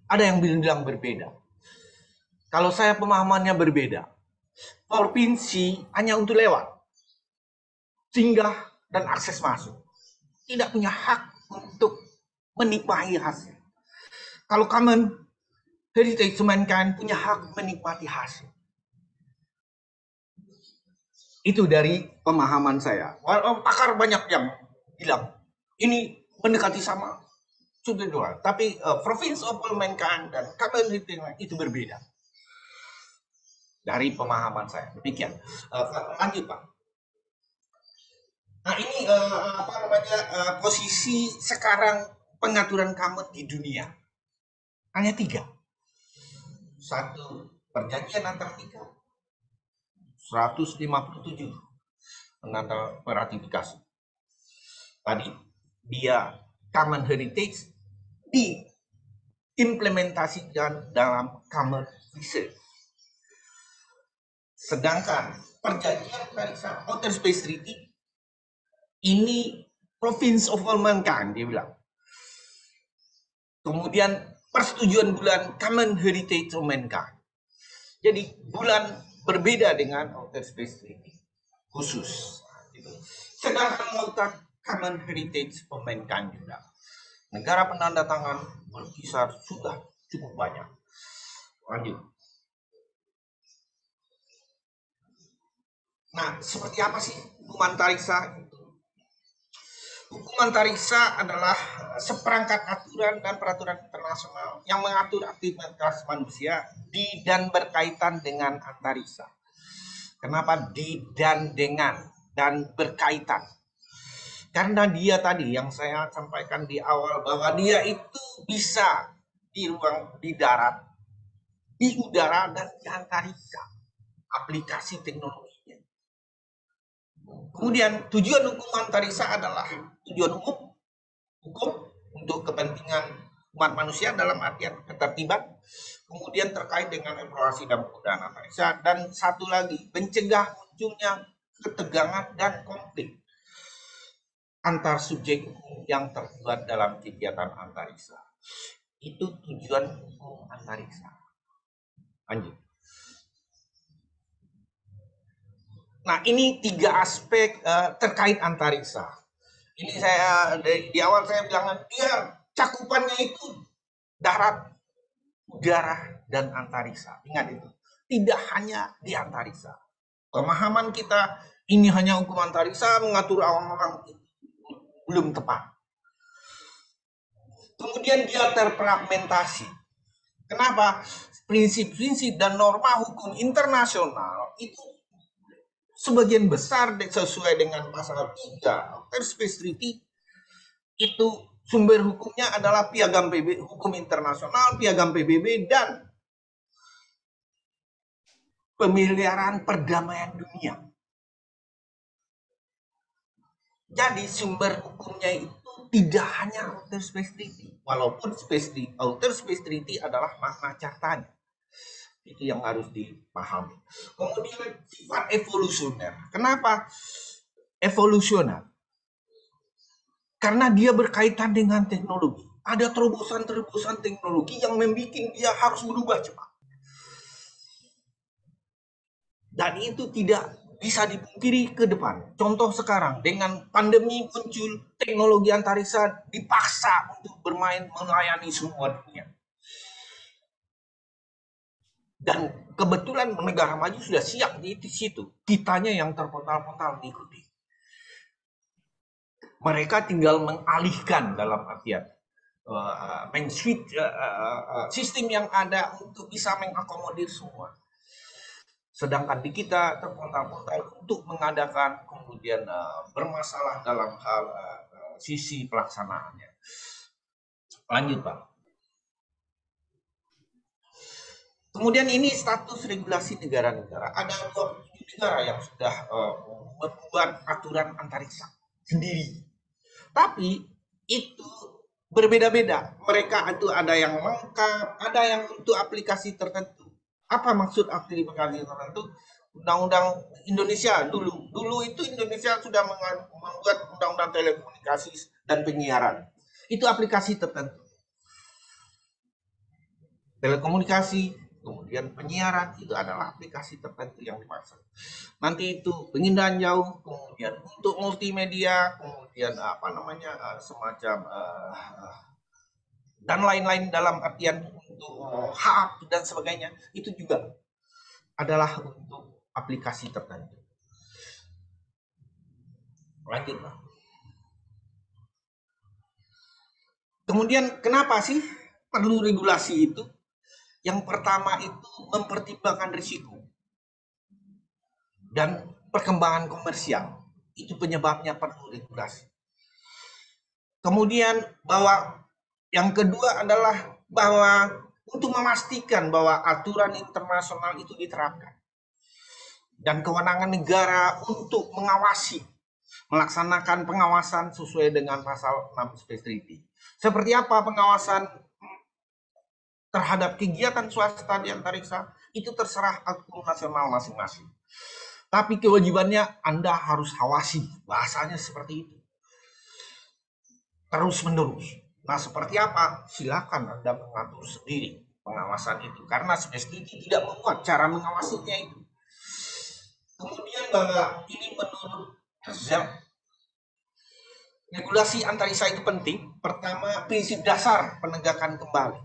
ada yang bilang berbeda. Kalau saya pemahamannya berbeda. Provinsi hanya untuk lewat, singgah dan akses masuk. Tidak punya hak untuk menikmati hasil. Kalau common heritage mankind punya hak menikmati hasil. Itu dari pemahaman saya. Pakar banyak yang bilang ini mendekati sama, sudah dua. Tapi province of all mankind dan common heritage itu berbeda. Dari pemahaman saya. Demikian. Lanjut, Pak. Nah, ini posisi sekarang pengaturan common di dunia. Hanya 3. 1, perjanjian Antartika. 157 ratifikasi. Tadi dia common heritage diimplementasikan dalam common research. Sedangkan perjanjian Outer Space Treaty ini province of all mankind, dia bilang. Kemudian persetujuan bulan common heritage of mankind. Jadi bulan berbeda dengan Outer Space Treaty khusus. Sedangkan common heritage of mankind juga. Negara penanda tangan berkisar sudah cukup banyak. Lanjut. Nah, seperti apa sih hukum antariksa? Hukum antariksa adalah seperangkat aturan dan peraturan internasional yang mengatur aktivitas manusia di dan berkaitan dengan antariksa. Kenapa di dan dengan dan berkaitan? Karena dia tadi yang saya sampaikan di awal bahwa dia itu bisa di ruang, di darat, di udara, dan di antariksa. Aplikasi teknologinya. Kemudian tujuan hukum antariksa adalah tujuan hukum untuk kepentingan umat manusia dalam artian ketertiban, kemudian terkait dengan eksplorasi dan penggunaan antariksa, dan satu lagi mencegah munculnya ketegangan dan konflik antar subjek hukum yang terlibat dalam kegiatan antariksa. Itu tujuan hukum antariksa. Lanjut. Nah, ini 3 aspek terkait antariksa. Ini saya di awal saya bilang dia cakupannya itu darat, udara, dan antariksa. Ingat itu. Tidak hanya di antariksa. Pemahaman kita ini hanya hukum antariksa mengatur awang-awang belum tepat. Kemudian dia terfragmentasi. Kenapa? Prinsip-prinsip dan norma hukum internasional itu sebagian besar sesuai dengan pasal 3 Outer Space Treaty itu sumber hukumnya adalah Piagam PBB, hukum internasional, Piagam PBB, dan pemeliharaan perdamaian dunia. Jadi sumber hukumnya itu tidak hanya Outer Space Treaty, walaupun Outer Space Treaty adalah makna cartanya. Itu yang harus dipahami. Kemudian sifat evolusioner. Kenapa evolusioner? Karena dia berkaitan dengan teknologi. Ada terobosan-terobosan teknologi yang membuat dia harus berubah cepat. Dan itu tidak bisa dipungkiri ke depan. Contoh sekarang dengan pandemi muncul teknologi antariksa dipaksa untuk bermain melayani semua dunia. Dan kebetulan negara maju sudah siap di situ. Kitanya yang terpotal-potal mengikuti. Mereka tinggal mengalihkan dalam artian men-switch sistem yang ada untuk bisa mengakomodir semua. Sedangkan di kita terpotal-potal untuk mengadakan kemudian bermasalah dalam hal sisi pelaksanaannya. Lanjut, Pak. Kemudian ini status regulasi negara-negara. Ada 27 negara yang sudah membuat aturan antariksa sendiri. Tapi itu berbeda-beda. Mereka itu ada yang lengkap, ada yang untuk aplikasi tertentu. Apa maksud aplikasi tertentu? Undang-undang Indonesia dulu itu Indonesia sudah membuat undang-undang telekomunikasi dan penyiaran. Itu aplikasi tertentu. Telekomunikasi, kemudian penyiaran itu adalah aplikasi tertentu yang dimaksud. Nanti itu pengindahan jauh, kemudian untuk multimedia, kemudian semacam dan lain-lain dalam artian untuk hak dan sebagainya, itu juga adalah untuk aplikasi tertentu. Lanjut, Pak. Kemudian kenapa sih perlu regulasi itu? Yang pertama itu mempertimbangkan risiko dan perkembangan komersial. Itu penyebabnya perlu regulasi. Kemudian bahwa yang kedua adalah bahwa untuk memastikan bahwa aturan internasional itu diterapkan. Dan kewenangan negara untuk mengawasi, melaksanakan pengawasan sesuai dengan pasal 6 Space Treaty. Seperti apa pengawasan terhadap kegiatan swasta di antariksa, itu terserah aturan nasional masing-masing. Tapi kewajibannya Anda harus awasi, bahasanya seperti itu. Terus-menerus. Nah, seperti apa? Silakan Anda mengatur sendiri pengawasan itu. Karena Space Treaty tidak memuat cara mengawasinya itu. Kemudian bahwa ini menurut regulasi antariksa itu penting. Pertama, prinsip dasar penegakan kembali.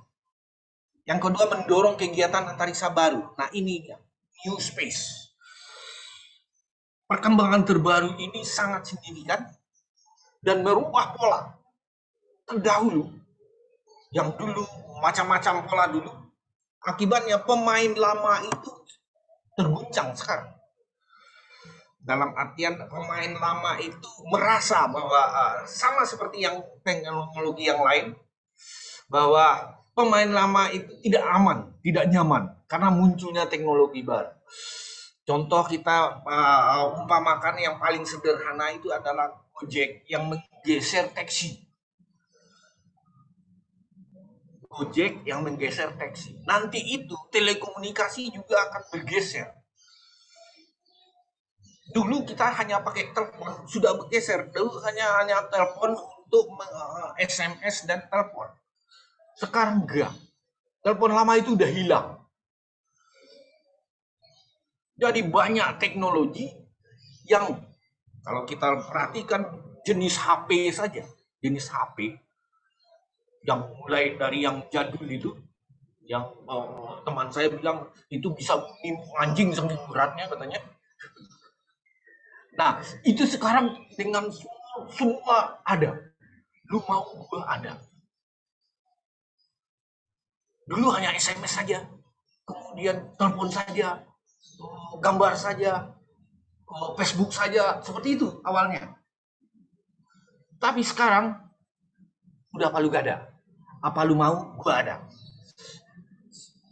Yang kedua, mendorong kegiatan antariksa baru. Nah, ini new space. Perkembangan terbaru ini sangat signifikan dan merubah pola terdahulu. Yang dulu macam-macam pola dulu. Akibatnya pemain lama itu terguncang sekarang. Dalam artian pemain lama itu merasa bahwa sama seperti yang teknologi yang lain, bahwa pemain lama itu tidak aman, tidak nyaman karena munculnya teknologi baru. Contoh kita umpamakan yang paling sederhana itu adalah Gojek yang menggeser taksi. Gojek yang menggeser taksi. Nanti itu telekomunikasi juga akan bergeser. Dulu kita hanya pakai telepon, sudah bergeser. Dulu hanya telepon untuk SMS dan telepon. Sekarang enggak. Telepon lama itu udah hilang. Jadi banyak teknologi yang kalau kita perhatikan jenis HP saja. Jenis HP yang mulai dari yang jadul itu, yang teman saya bilang itu bisa anjing saking beratnya katanya. Nah, itu sekarang dengan semua ada. Lu mau gua ada. Dulu hanya SMS saja, kemudian telepon saja, gambar saja, Facebook saja, seperti itu awalnya. Tapi sekarang udah palu gada. Apa lu mau? Gua ada.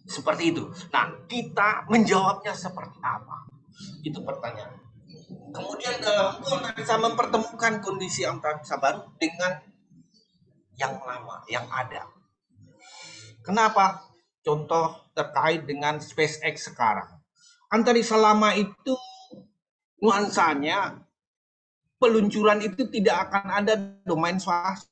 Seperti itu. Nah, kita menjawabnya seperti apa? Itu pertanyaan. Kemudian kita bisa mempertemukan kondisi antariksa baru dengan yang lama, yang ada. Kenapa? Contoh terkait dengan SpaceX sekarang. Antariksa lama itu nuansanya peluncuran itu tidak akan ada domain swasta.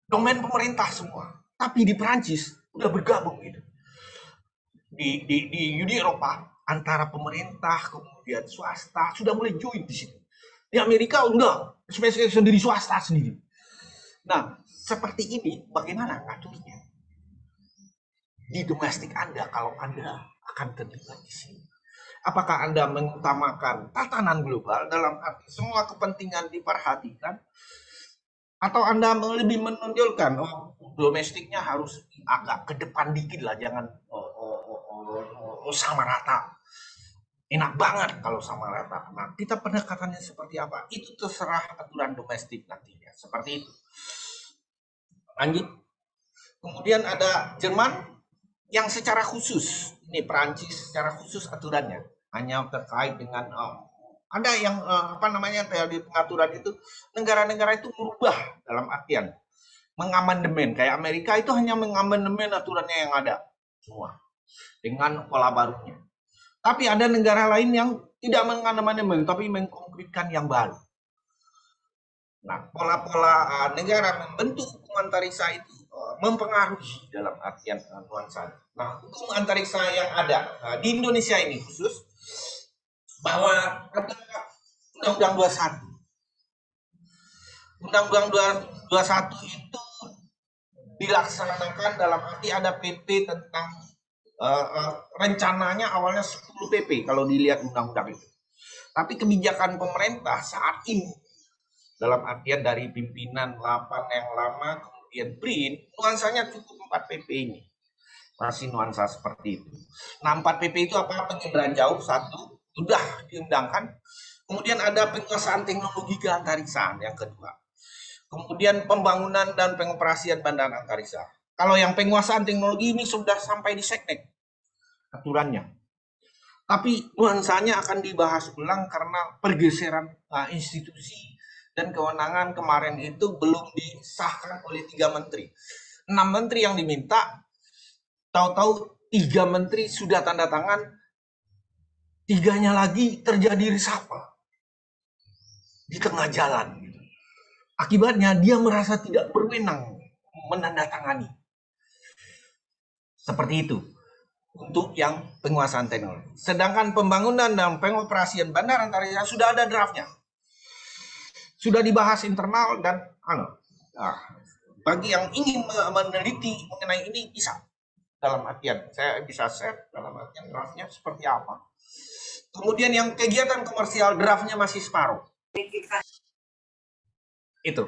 Domain pemerintah semua. Tapi di Perancis udah bergabung gitu. Di Uni Eropa antara pemerintah kemudian swasta sudah mulai join di situ. Di Amerika udah SpaceX sendiri swasta sendiri. Nah, seperti ini bagaimana ngaturnya? Di domestik Anda kalau Anda akan terlibat di sini. Apakah Anda mengutamakan tatanan global dalam arti semua kepentingan diperhatikan? Atau Anda lebih menonjolkan domestiknya harus agak ke depan dikit lah, jangan sama rata. Enak banget kalau sama rata. Nah, kita pendekatannya seperti apa? Itu terserah aturan domestik nantinya. Seperti itu. Lanjut. Kemudian ada Jerman yang secara khusus, ini Perancis secara khusus aturannya hanya terkait dengan ada yang di pengaturan itu negara-negara itu merubah dalam artian mengamandemen. Kayak Amerika itu hanya mengamandemen aturannya yang ada semua dengan pola barunya. Tapi ada negara lain yang tidak mengamandemen tapi mengkonkretkan yang baru. Nah, pola-pola negara membentuk hukum antariksa itu mempengaruhi dalam artian nuansa. Nah, hukum antariksa yang ada di Indonesia ini khusus bahwa ada Undang-Undang 21. Undang-Undang 21 itu dilaksanakan dalam arti ada PP tentang rencananya awalnya 10 PP kalau dilihat undang-undang itu. Tapi kebijakan pemerintah saat ini dalam artian dari pimpinan 8 yang lama kemudian BRIN, nuansanya cukup 4 PP ini. Masih nuansa seperti itu. Nah, 4 PP itu apa? Penginderaan jauh, 1, sudah diundangkan. Kemudian ada penguasaan teknologi keantariksaan yang kedua. Kemudian pembangunan dan pengoperasian bandara antariksa. Kalau yang penguasaan teknologi ini sudah sampai di Seknek aturannya. Tapi nuansanya akan dibahas ulang karena pergeseran institusi dan kewenangan kemarin itu belum disahkan oleh 3 menteri. 6 menteri yang diminta, tahu-tahu 3 menteri sudah tanda tangan, 3-nya lagi terjadi reshuffle di tengah jalan. Akibatnya dia merasa tidak berwenang menandatangani. Seperti itu untuk yang penguasaan teknologi. Sedangkan pembangunan dan pengoperasian bandara antariksa sudah ada draftnya. Sudah dibahas internal dan bagi yang ingin meneliti mengenai ini bisa. Dalam artian saya bisa share dalam artian draftnya seperti apa. Kemudian yang kegiatan komersial draftnya masih separuh. Itu.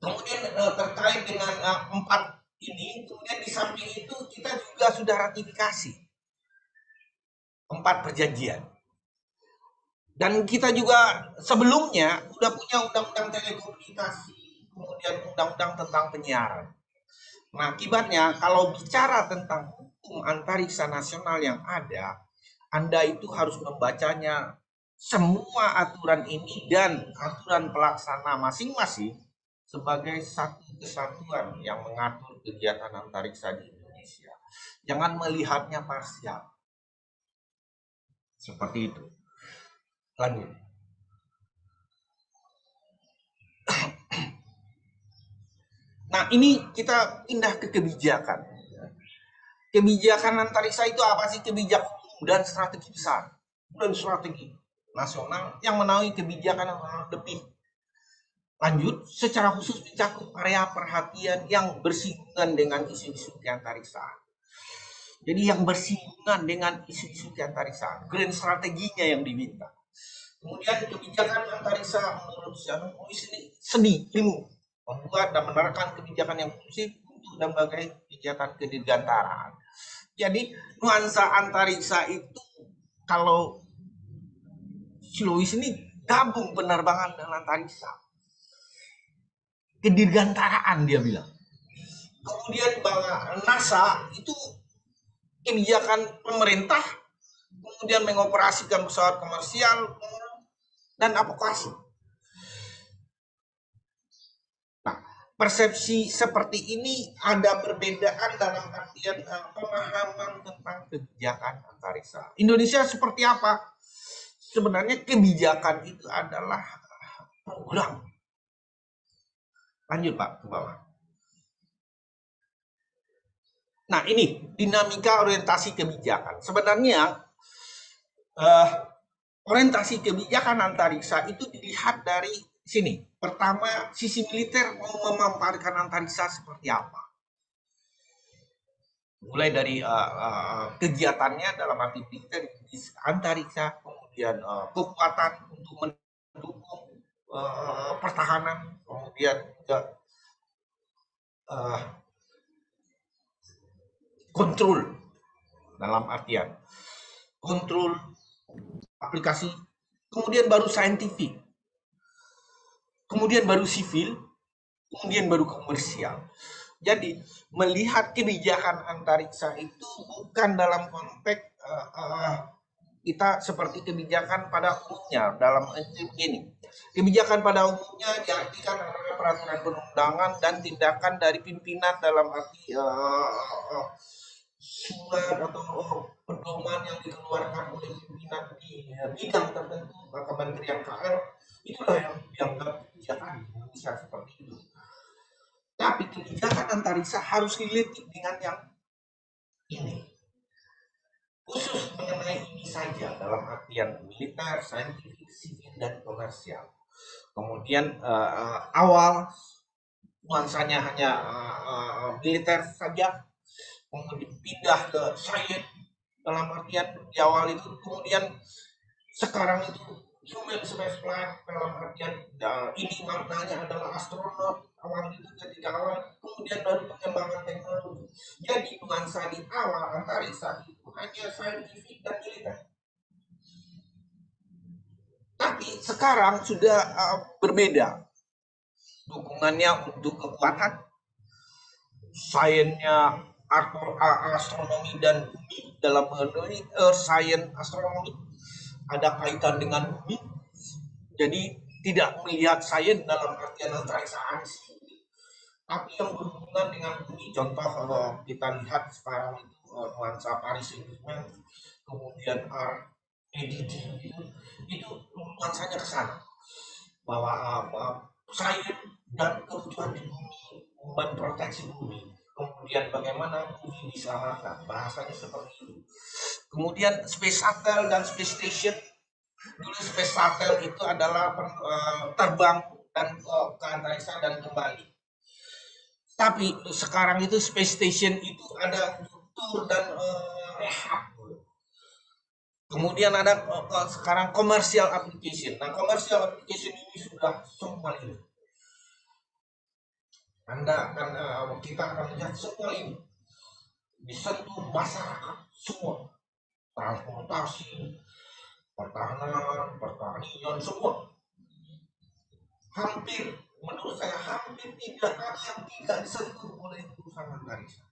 Kemudian terkait dengan 4 ini, kemudian di samping itu kita juga sudah ratifikasi 4 perjanjian. Dan kita juga sebelumnya sudah punya undang-undang telekomunikasi, kemudian undang-undang tentang penyiaran. Nah, akibatnya kalau bicara tentang hukum antariksa nasional yang ada, Anda itu harus membacanya semua aturan ini dan aturan pelaksana masing-masing sebagai satu kesatuan yang mengatur kegiatan antariksa di Indonesia. Jangan melihatnya parsial. Seperti itu. Lanjut. Nah, ini kita pindah ke kebijakan. Kebijakan antariksa itu apa sih? Kebijakan dan strategi besar dan strategi nasional yang menaungi kebijakan yang lebih lanjut secara khusus mencakup area perhatian yang bersinggungan dengan isu-isu keantariksaan. Jadi yang bersinggungan dengan isu-isu keantariksaan, grand strateginya yang diminta. Kemudian kebijakan antariksa menurut seni ilmu membuat dan menerapkan kebijakan yang khusus untuk berbagai kegiatan kedirgantaraan. Jadi nuansa antariksa itu kalau Silois ini gabung penerbangan dan antariksa. Kedirgantaraan dia bilang. Kemudian bahwa NASA itu kebijakan pemerintah, kemudian mengoperasikan pesawat komersial dan avokasi. Nah, persepsi seperti ini ada perbedaan dalam artian pemahaman tentang kebijakan antariksa. Indonesia seperti apa? Sebenarnya kebijakan itu adalah program. Lanjut Pak ke bawah. Nah ini dinamika orientasi kebijakan. Sebenarnya orientasi kebijakan antariksa itu dilihat dari sini. Pertama, sisi militer mau memaparkan antariksa seperti apa. Mulai dari kegiatannya dalam arti militer antariksa, kemudian kekuatan untuk mendukung pertahanan, kemudian juga kontrol dalam artian kontrol aplikasi, kemudian baru saintifik, kemudian baru sivil, kemudian baru komersial. Jadi melihat kebijakan antariksa itu bukan dalam konteks kita seperti kebijakan pada umumnya. Dalam begini, kebijakan pada umumnya diartikan adalah peraturan perundangan dan tindakan dari pimpinan dalam arti surat atau pedoman yang dikeluarkan oleh pimpinan di bidang tertentu Kementerian KL, itulah yang dianggap kebijakan di Indonesia seperti itu. Tapi kebijakan antariksa harus dilihat dengan yang ini. Khusus mengenai ini saja dalam artian militer, saintifik, sivil, dan komersial. Kemudian awal nuansanya hanya militer saja, kemudian pindah ke sains dalam artian di awal itu, kemudian sekarang itu human spaceflight dalam artian ini maknanya adalah astronot. Awal itu ketika awal, kemudian baru pengembangan teknologi. Jadi nuansa di awal antariksa itu hanya saintifik dan militer. Tapi sekarang sudah berbeda. Dukungannya untuk kekuatan, sainsnya astronomi dan bumi dalam memenuhi Earth Science astronomi ada kaitan dengan bumi. Jadi tidak melihat sains dalam artian antariksa ansih, tapi yang berhubungan dengan bumi. Contoh kalau kita lihat sekarang itu nuansa Paris Agreement, kemudian REDD itu nuansanya ke sana bahwa sains dan kebutuhan di bumi, memproteksi bumi, kemudian bagaimana bumi diselamatkan, bahasanya seperti itu. Kemudian space shuttle dan space station. Dulu space shuttle itu adalah terbang dan ke antariksa dan kembali. Tapi sekarang itu space station itu ada tour dan rehab. Kemudian ada sekarang commercial application. Nah, commercial application ini sudah semua ini. Anda akan kita akan lihat semua ini disentuh masyarakat semua, transportasi, pertahanan, pertanian, semua. Hampir, menurut saya hampir tidak ada yang tidak disentuh oleh urusan antariksa,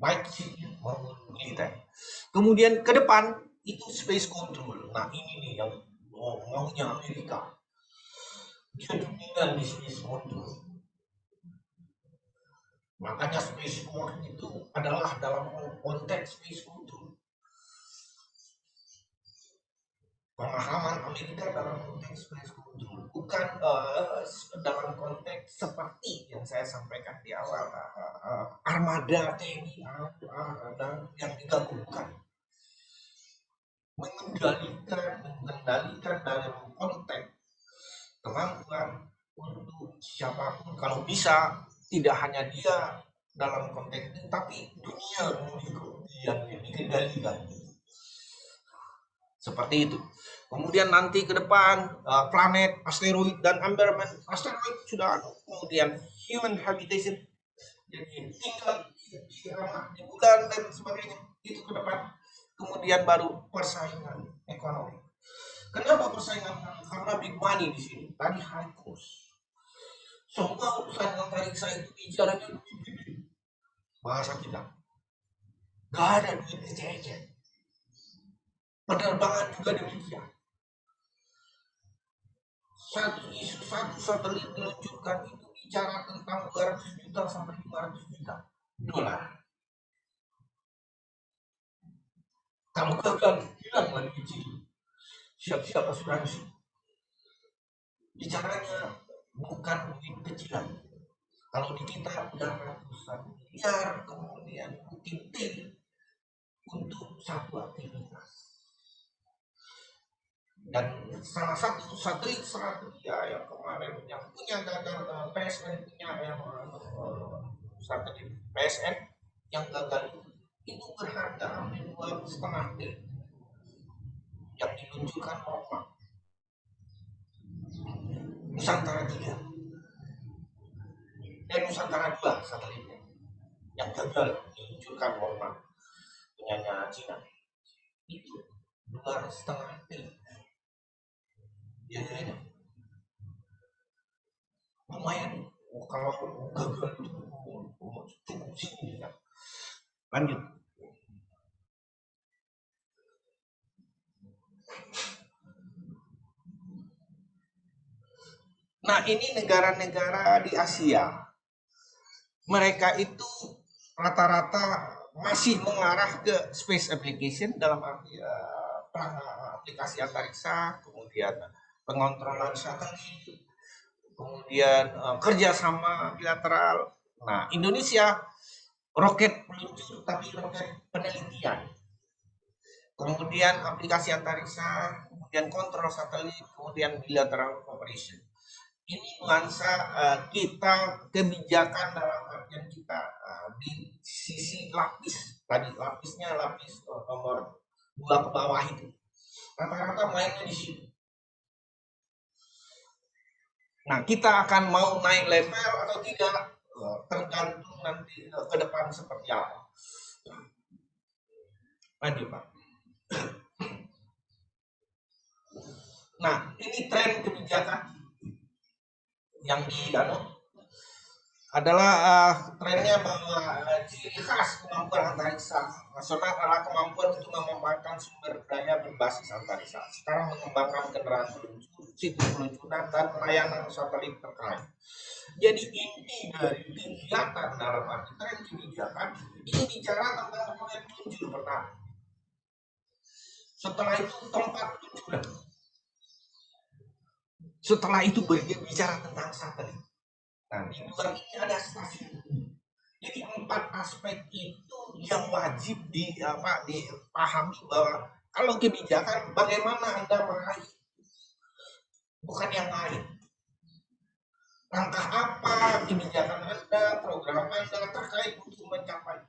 baik sipil maupun militer. Kemudian ke depan itu space control. Nah ini nih yang maunya Amerika. Dia dominan di space control. Makanya space war itu adalah dalam konteks space control. Pemahaman Amerika dalam konteks space control, bukan dalam konteks seperti yang saya sampaikan di awal, armada TNI yang digabungkan, mengendalikan dalam konteks kemampuan untuk siapapun, kalau bisa tidak hanya dia dalam konteks ini, tapi dunia yang dikendalikan. Seperti itu. Kemudian nanti ke depan planet, asteroid dan environment. Asteroid sudah ada. Kemudian human habitation, jadi tinggal di bulan dan sebagainya, itu ke depan. Kemudian baru persaingan ekonomi. Kenapa persaingan? Karena big money di sini. Tadi high cost. Semua urusan antariksa itu bicaranya duit. Bahasa kita. Gak ada duit ecek-ecek. Penerbangan juga demikian. Satu satelit diluncurkan itu bicara tentang 200 juta sampai 500 juta dolar. Kalau gagal, hilang lagi izin. Siap-siap asuransi. Bicaranya bukan duit kecilan. Kalau di kita udah ratusan miliar, kemudian mungkin untuk satu aktivitas. Dan salah satu satelit yang kemarin yang punya gagal, PSN punya yang satelit PSN yang gagal itu berharga hampir 2,5 T yang diluncurkan Norma Nusantara 3 dan Nusantara 2 satelitnya yang gagal diluncurkan Norma punyanya Cina itu 2,5 T. Ya, lumayan Kalau cukup sini ya. Lanjut. Nah, ini negara-negara di Asia. Mereka itu rata-rata masih mengarah ke space application dalam arti aplikasi antariksa, kemudian pengontrolan satelit, kemudian kerjasama bilateral. Nah, Indonesia roket peluncur tapi roket penelitian, kemudian aplikasi antariksa, kemudian kontrol satelit, kemudian bilateral cooperation. Ini nuansa kita kebijakan dalam artian kita di sisi lapis tadi, lapisnya lapis nomor 2 ke bawah itu rata-rata mainnya di sini. Nah, kita akan mau naik level atau tidak tergantung nanti ke depan seperti apa. Lanjut, Pak. Nah, ini tren kebijakan yang adalah trennya bahwa ciri khas kemampuan antariksa nasional adalah kemampuan untuk mengembangkan sumber daya berbasis antariksa. Sekarang mengembangkan kendaraan peluncur, situs peluncuran, dan layanan satelit terkait. Jadi inti dari kegiatan dalam arti tren kebijakan ini bicara tentang proyek peluncur pertama. Setelah itu tempat peluncuran. Setelah itu berbicara tentang satelit. Nah, di luar ini ada stasiun. Jadi 4 aspek itu yang wajib dipahami bahwa kalau kebijakan bagaimana Anda meraih, bukan yang lain. Langkah apa kebijakan Anda, program Anda terkait untuk mencapai.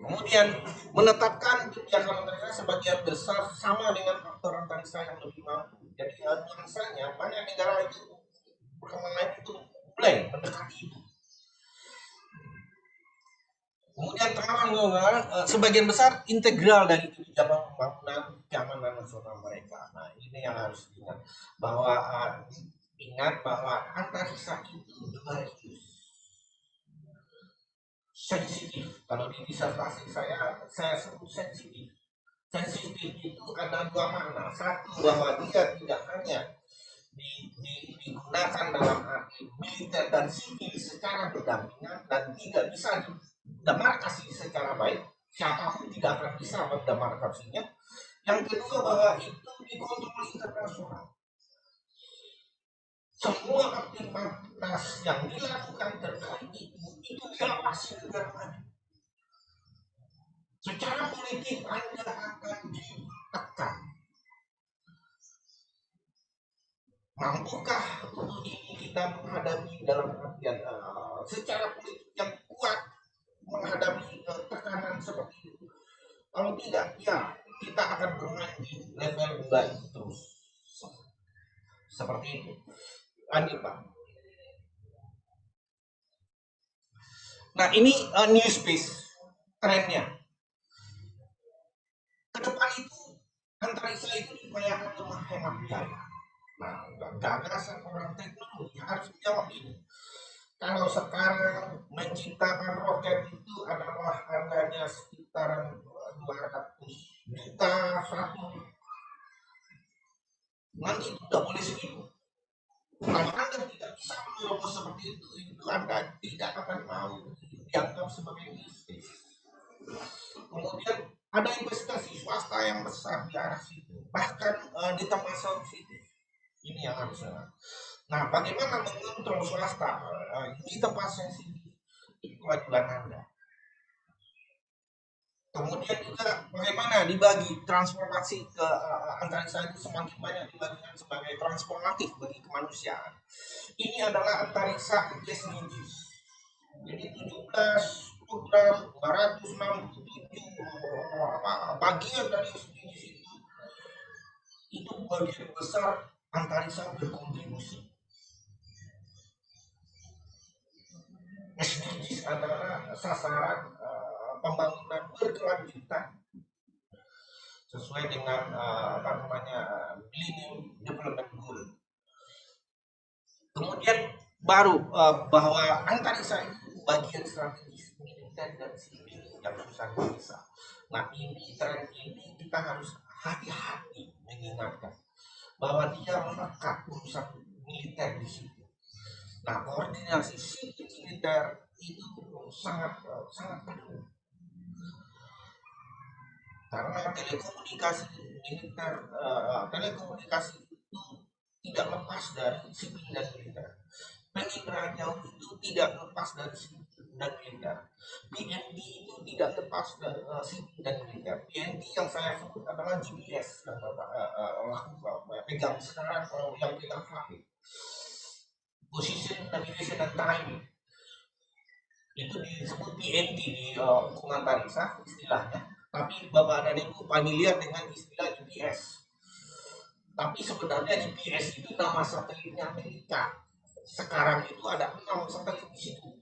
Kemudian menetapkan kebijakan antariksa sebagian besar sama dengan faktor antariksa yang lebih mampu. Jadi nuansanya banyak negara itu perkembangan itu mulai mendekati itu. Kemudian sebagian besar integral dari kebijakan pembangunan keamanan nasional mereka. Nah, ini yang harus diingat bahwa antariksa itu diversus. Sensitif. Kalau di disertasi saya sebut sensitif. Sensitif itu ada 2 makna. Satu, bahwa dia tidak hanya digunakan dalam arti militer dan sipil secara berdampingan dan tidak bisa didemarkasi secara baik. Siapapun tidak akan bisa mendemarkasinya. Yang kedua, bahwa itu dikontrol internasional. Semua aktivitas yang dilakukan terkait itu diawasi negara lain. Secara politik Anda akan ditekan. Mampukah untuk ini kita menghadapi dalam artian secara politik yang kuat menghadapi tekanan seperti itu? Kalau tidak, ya kita akan bermain di level baik terus. Seperti itu. Lanjut, Pak. Nah, ini new space trennya. Ke depan itu antariksa itu diupayakan menghemat biaya. Nah, gagasan orang teknologi harus menjawab ini. Kalau sekarang menciptakan roket itu adalah harganya sekitaran 200 juta satu. Nanti tidak boleh segitu. Kalau Anda tidak bisa menerobos seperti itu Anda tidak akan mau dianggap sebagai bisnis. Kemudian ada investasi swasta yang besar di arah situ, bahkan di tempat sensitif. Ini yang harus. Nah, bagaimana mengontrol swasta di tempat sensitif? Itu kewajiban Anda. Kemudian juga bagaimana dibagi transformasi ke antariksa itu semakin banyak dibagikan sebagai transformatif bagi kemanusiaan. Ini adalah antariksa SDGs. Jadi 17 program 267 bagian dari SDGs itu bagian besar antariksa berkontribusi. SDGs adalah sasaran pembangunan berkelanjutan sesuai dengan Millennium Development Goal. Kemudian baru bahwa antariksa itu bagian strategis militer dan sipil yang susah bisa. Nah ini tren ini kita harus hati-hati mengingatkan bahwa dia melekat urusan militer di situ. Nah koordinasi sipil militer itu sangat penting karena telekomunikasi militer, telekomunikasi itu tidak lepas dari sipil dan militer. Penginderaan jauh itu tidak lepas dari sipil dan militer. PND itu tidak lepas dari sipil dan militer. PND yang saya sebut adalah GPS yang pegang sekarang, yang pegang traffic, position, navigation, dan timing. Itu disebut PND di hukum antariksa istilahnya. Tapi Bapak dan Ibu familiar dengan istilah GPS. Tapi sebenarnya GPS itu nama satelitnya Amerika. Sekarang itu ada 6 satelit di situ.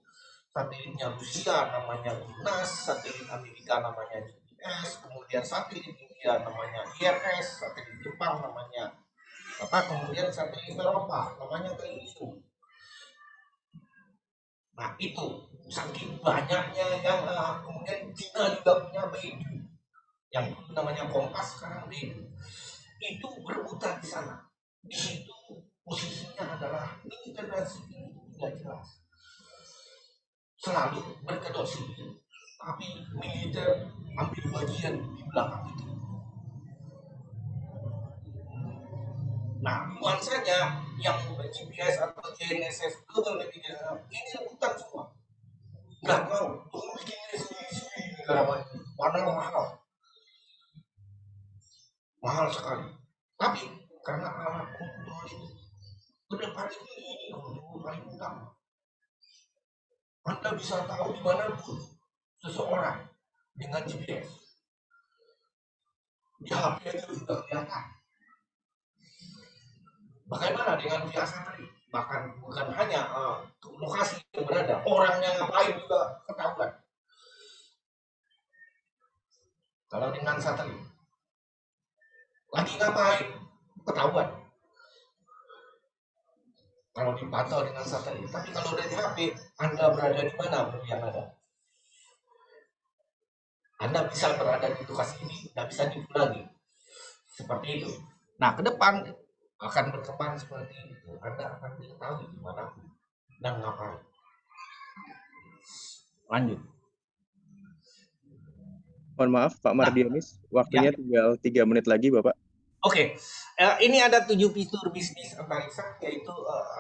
Satelitnya Rusia namanya GLONASS, satelit Amerika namanya GPS, kemudian satelit India namanya IRS, satelit Jepang namanya kemudian satelit Eropa namanya Galileo. Nah itu saking banyaknya yang kemudian Cina juga punya Beidou, yang namanya Kompas sekarang Beidou. Itu berebutan di sana. Di situ posisinya adalah militer dan sipil itu tidak jelas. Selalu berkedok sipil, tapi militer ambil bagian di belakang itu. Nah, nuansanya yang GPS atau GNSS Global Navigation ini rebutan semua. Nggak mau, tunggu bikin ini sendiri negara maju. Padahal mahal sekali. Tapi karena alat kontrol itu kedepan ini kontrol paling utama. Anda bisa tahu di mana pun seseorang dengan GPS. Di HP itu juga kelihatan. Bagaimana dengan via satelit? Bahkan bukan hanya lokasi yang berada, orangnya ngapain juga ketahuan. Kalau dengan satelit, lagi ngapain ketahuan. Kalau dipantau dengan satelit, tapi kalau dari HP, Anda berada di mana yang ada? Anda bisa berada di lokasi ini, tidak bisa tipu lagi. Seperti itu. Nah, ke depan akan berkembang seperti itu. Anda akan diketahui di mana dan ngapain. Lanjut. Mohon maaf Pak Mardianis, waktunya tinggal 3 menit lagi Bapak. Oke. Ini ada 7 fitur bisnis antariksa, yaitu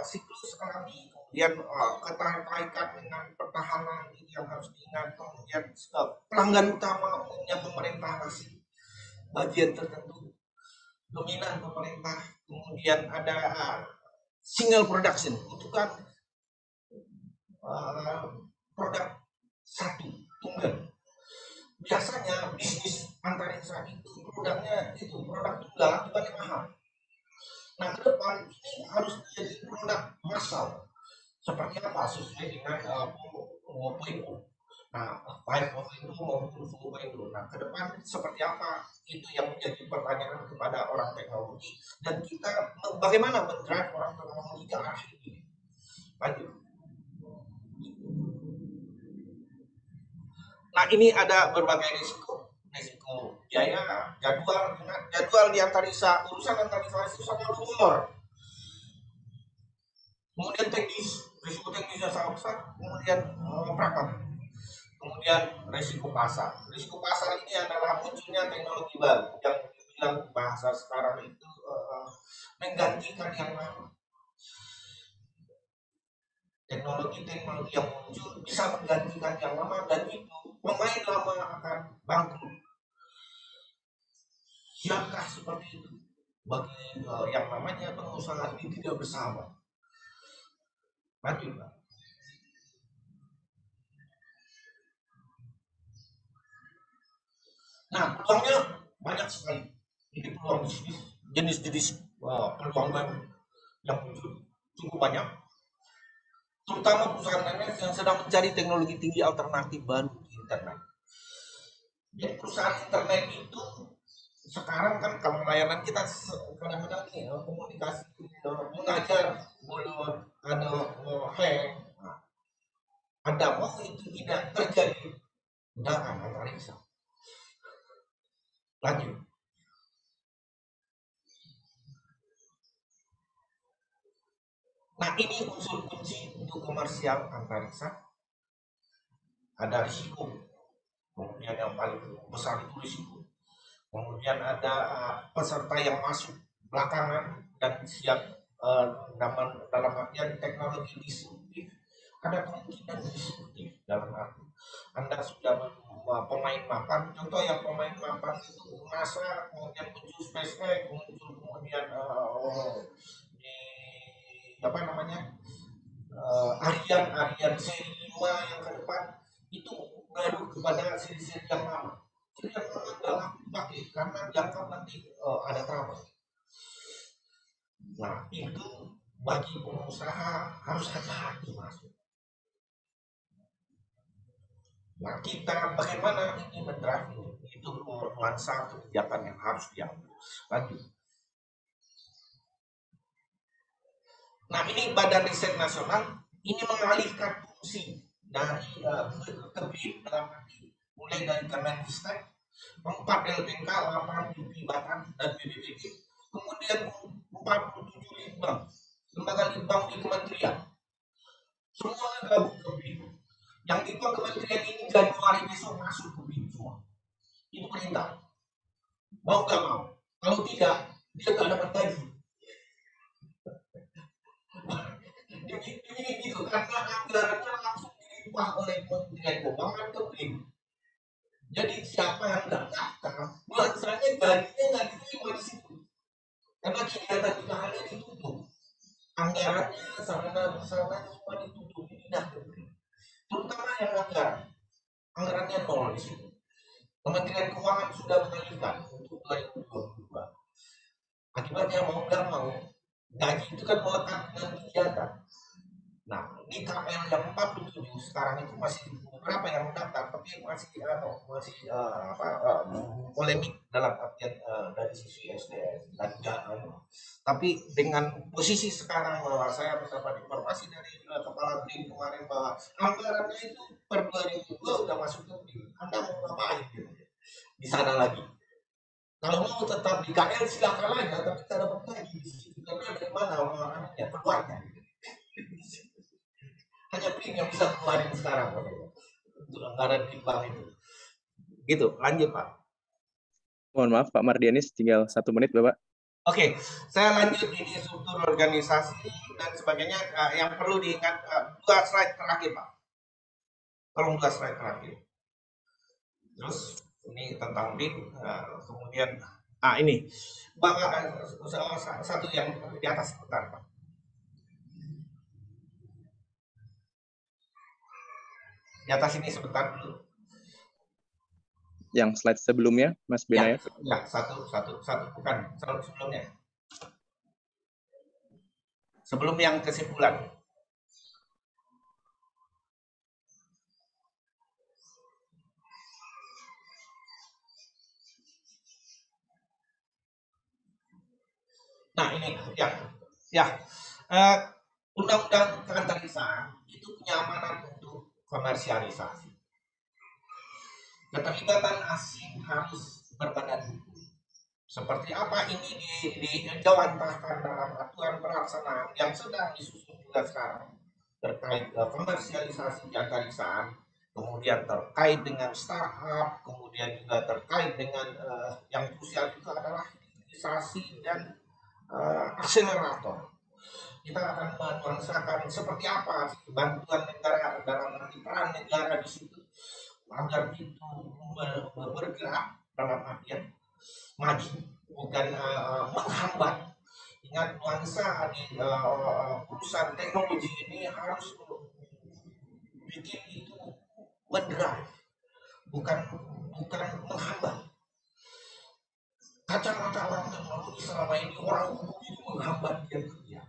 siklus alami, kemudian keterkaitan dengan pertahanan ini yang harus diingat, kemudian pelanggan utama umumnya pemerintah masih bagian tertentu, dominan pemerintah, kemudian ada single production, itu kan produk satu tunggal. Biasanya bisnis antariksa itu produknya itu produk tunggal akibatnya mahal. Nah ke depan ini harus menjadi produk massal. Seperti apa sesuai dengan 4.0. Nah 5.0 maupun 4.0. Nah ke depan seperti apa itu yang menjadi pertanyaan kepada orang teknologi, dan kita bagaimana mendrive orang teknologi ke arah ini. Lanjut. Nah ini ada berbagai risiko biaya, jadwal di antariksa, urusan antariksa itu sangat rumor. Kemudian risiko teknisnya sangat besar, kemudian praktek, kemudian risiko pasar. Risiko pasar ini adalah munculnya teknologi baru yang dibilang bahasa sekarang itu menggantikan yang lama. Teknologi yang muncul bisa menggantikan yang lama, dan itu pemain lama akan bangkrut. Siapkah seperti itu bagi yang namanya pengusaha ini tidak bersahabat? Lanjut, Pak. Nah, peluangnya banyak sekali. Ini peluang bisnis, jenis-jenis peluang baru yang muncul cukup banyak. Terutama perusahaan internet yang sedang mencari teknologi tinggi alternatif baru di internet. Jadi perusahaan internet itu sekarang kan kalau layanan kita kadang-kadang nih komunikasi mengajar mulut ada hang, ada mau itu tidak terjadi, jangan analisa. Lanjut. Nah ini unsur kunci untuk komersial antariksa. Ada risiko, kemudian yang paling besar itu risiko. Kemudian ada peserta yang masuk belakangan dan siap dalam artian teknologi disruptif. Ada kemungkinan disruptif dalam arti Anda sudah pemain mapan. Contoh yang pemain mapan itu NASA, kemudian muncul SpaceX, muncul kemudian di apa namanya Arian seri 5 yang ke depan itu ngaruh kepada seri-seri yang lama. Seri yang lama dalam dipakai karena jangka nanti ada trouble. Nah itu bagi pengusaha harus hati-hati masuk. Nah kita bagaimana ini mendrive itu nuansa kebijakan yang harus diambil. Lanjut. Nah ini Badan Riset Nasional ini mengalihkan fungsi dari Kebin dalam arti mulai dari Kemenristek, 4 LPK, 8 UPI Batam dan BPPT, kemudian 47 litbang, lembaga litbang di kementerian, semua gabung Kebin. Yang litbang kementerian ini Januari besok masuk Kebin semua. Itu perintah. Mau gak mau. Kalau tidak, dia gak dapat gaji. Ini gitu karena anggarannya langsung dilimpah oleh Kementerian Keuangan Kebin. Jadi siapa yang daftar, nuansanya gajinya nggak diterima di situ. Karena kegiatan usahanya ditutup, anggarannya sarana prasarana semua ditutup, tidak Kebin. Terutama yang anggarannya nol di situ. Kementerian Keuangan sudah mengalihkan untuk 2022. Akibatnya mau nggak mau, gaji itu kan melekat dengan kegiatan. Nah, di KPL yang 47 sekarang itu masih beberapa yang mendaftar, tapi masih polemik dalam artian dari sisi SDM dan tapi dengan posisi sekarang bahwa saya mendapat informasi dari Kepala BRIN kemarin bahwa anggarannya itu per 2002 udah masuk ke BRIN. Anda mau ngapain gitu di sana lagi? Kalau mau tetap di KL silakan aja, tapi tidak dapat lagi di situ karena dari mana orangnya keluarnya. Hanya BRIN yang bisa keluarin sekarang untuk anggaran di bank itu. Gitu, lanjut Pak. Mohon maaf Pak Mardianis, tinggal 1 menit Bapak. Oke, saya lanjut ini struktur organisasi dan sebagainya. Yang perlu diingat 2 slide terakhir Pak. Tolong 2 slide terakhir. Terus ini tentang BRIN, kemudian ini satu yang di atas sebentar Pak. Di atas ini sebentar dulu. Yang slide sebelumnya, Mas Benaya? Ya, satu, bukan, sebelumnya. Sebelum yang kesimpulan. Nah ini, undang-undang keantariksa itu kenyamanan untuk komersialisasi. Keterlibatan asing harus berbadan hukum. Seperti apa ini dijawantahkan dalam aturan pelaksanaan yang sedang disusun juga sekarang terkait komersialisasi keantariksaan, kemudian terkait dengan startup, kemudian juga terkait dengan yang krusial itu adalah hilirisasi dan akselerator. Kita akan menuansakan seperti apa bantuan negara dalam arti peran negara di situ agar itu bergerak dalam artian maju bukan menghambat. Ingat nuansa di perusahaan teknologi ini harus bikin itu mendrive, bukan menghambat. Kacamata orang teknologi selama ini orang hukum itu menghambat dia kerja,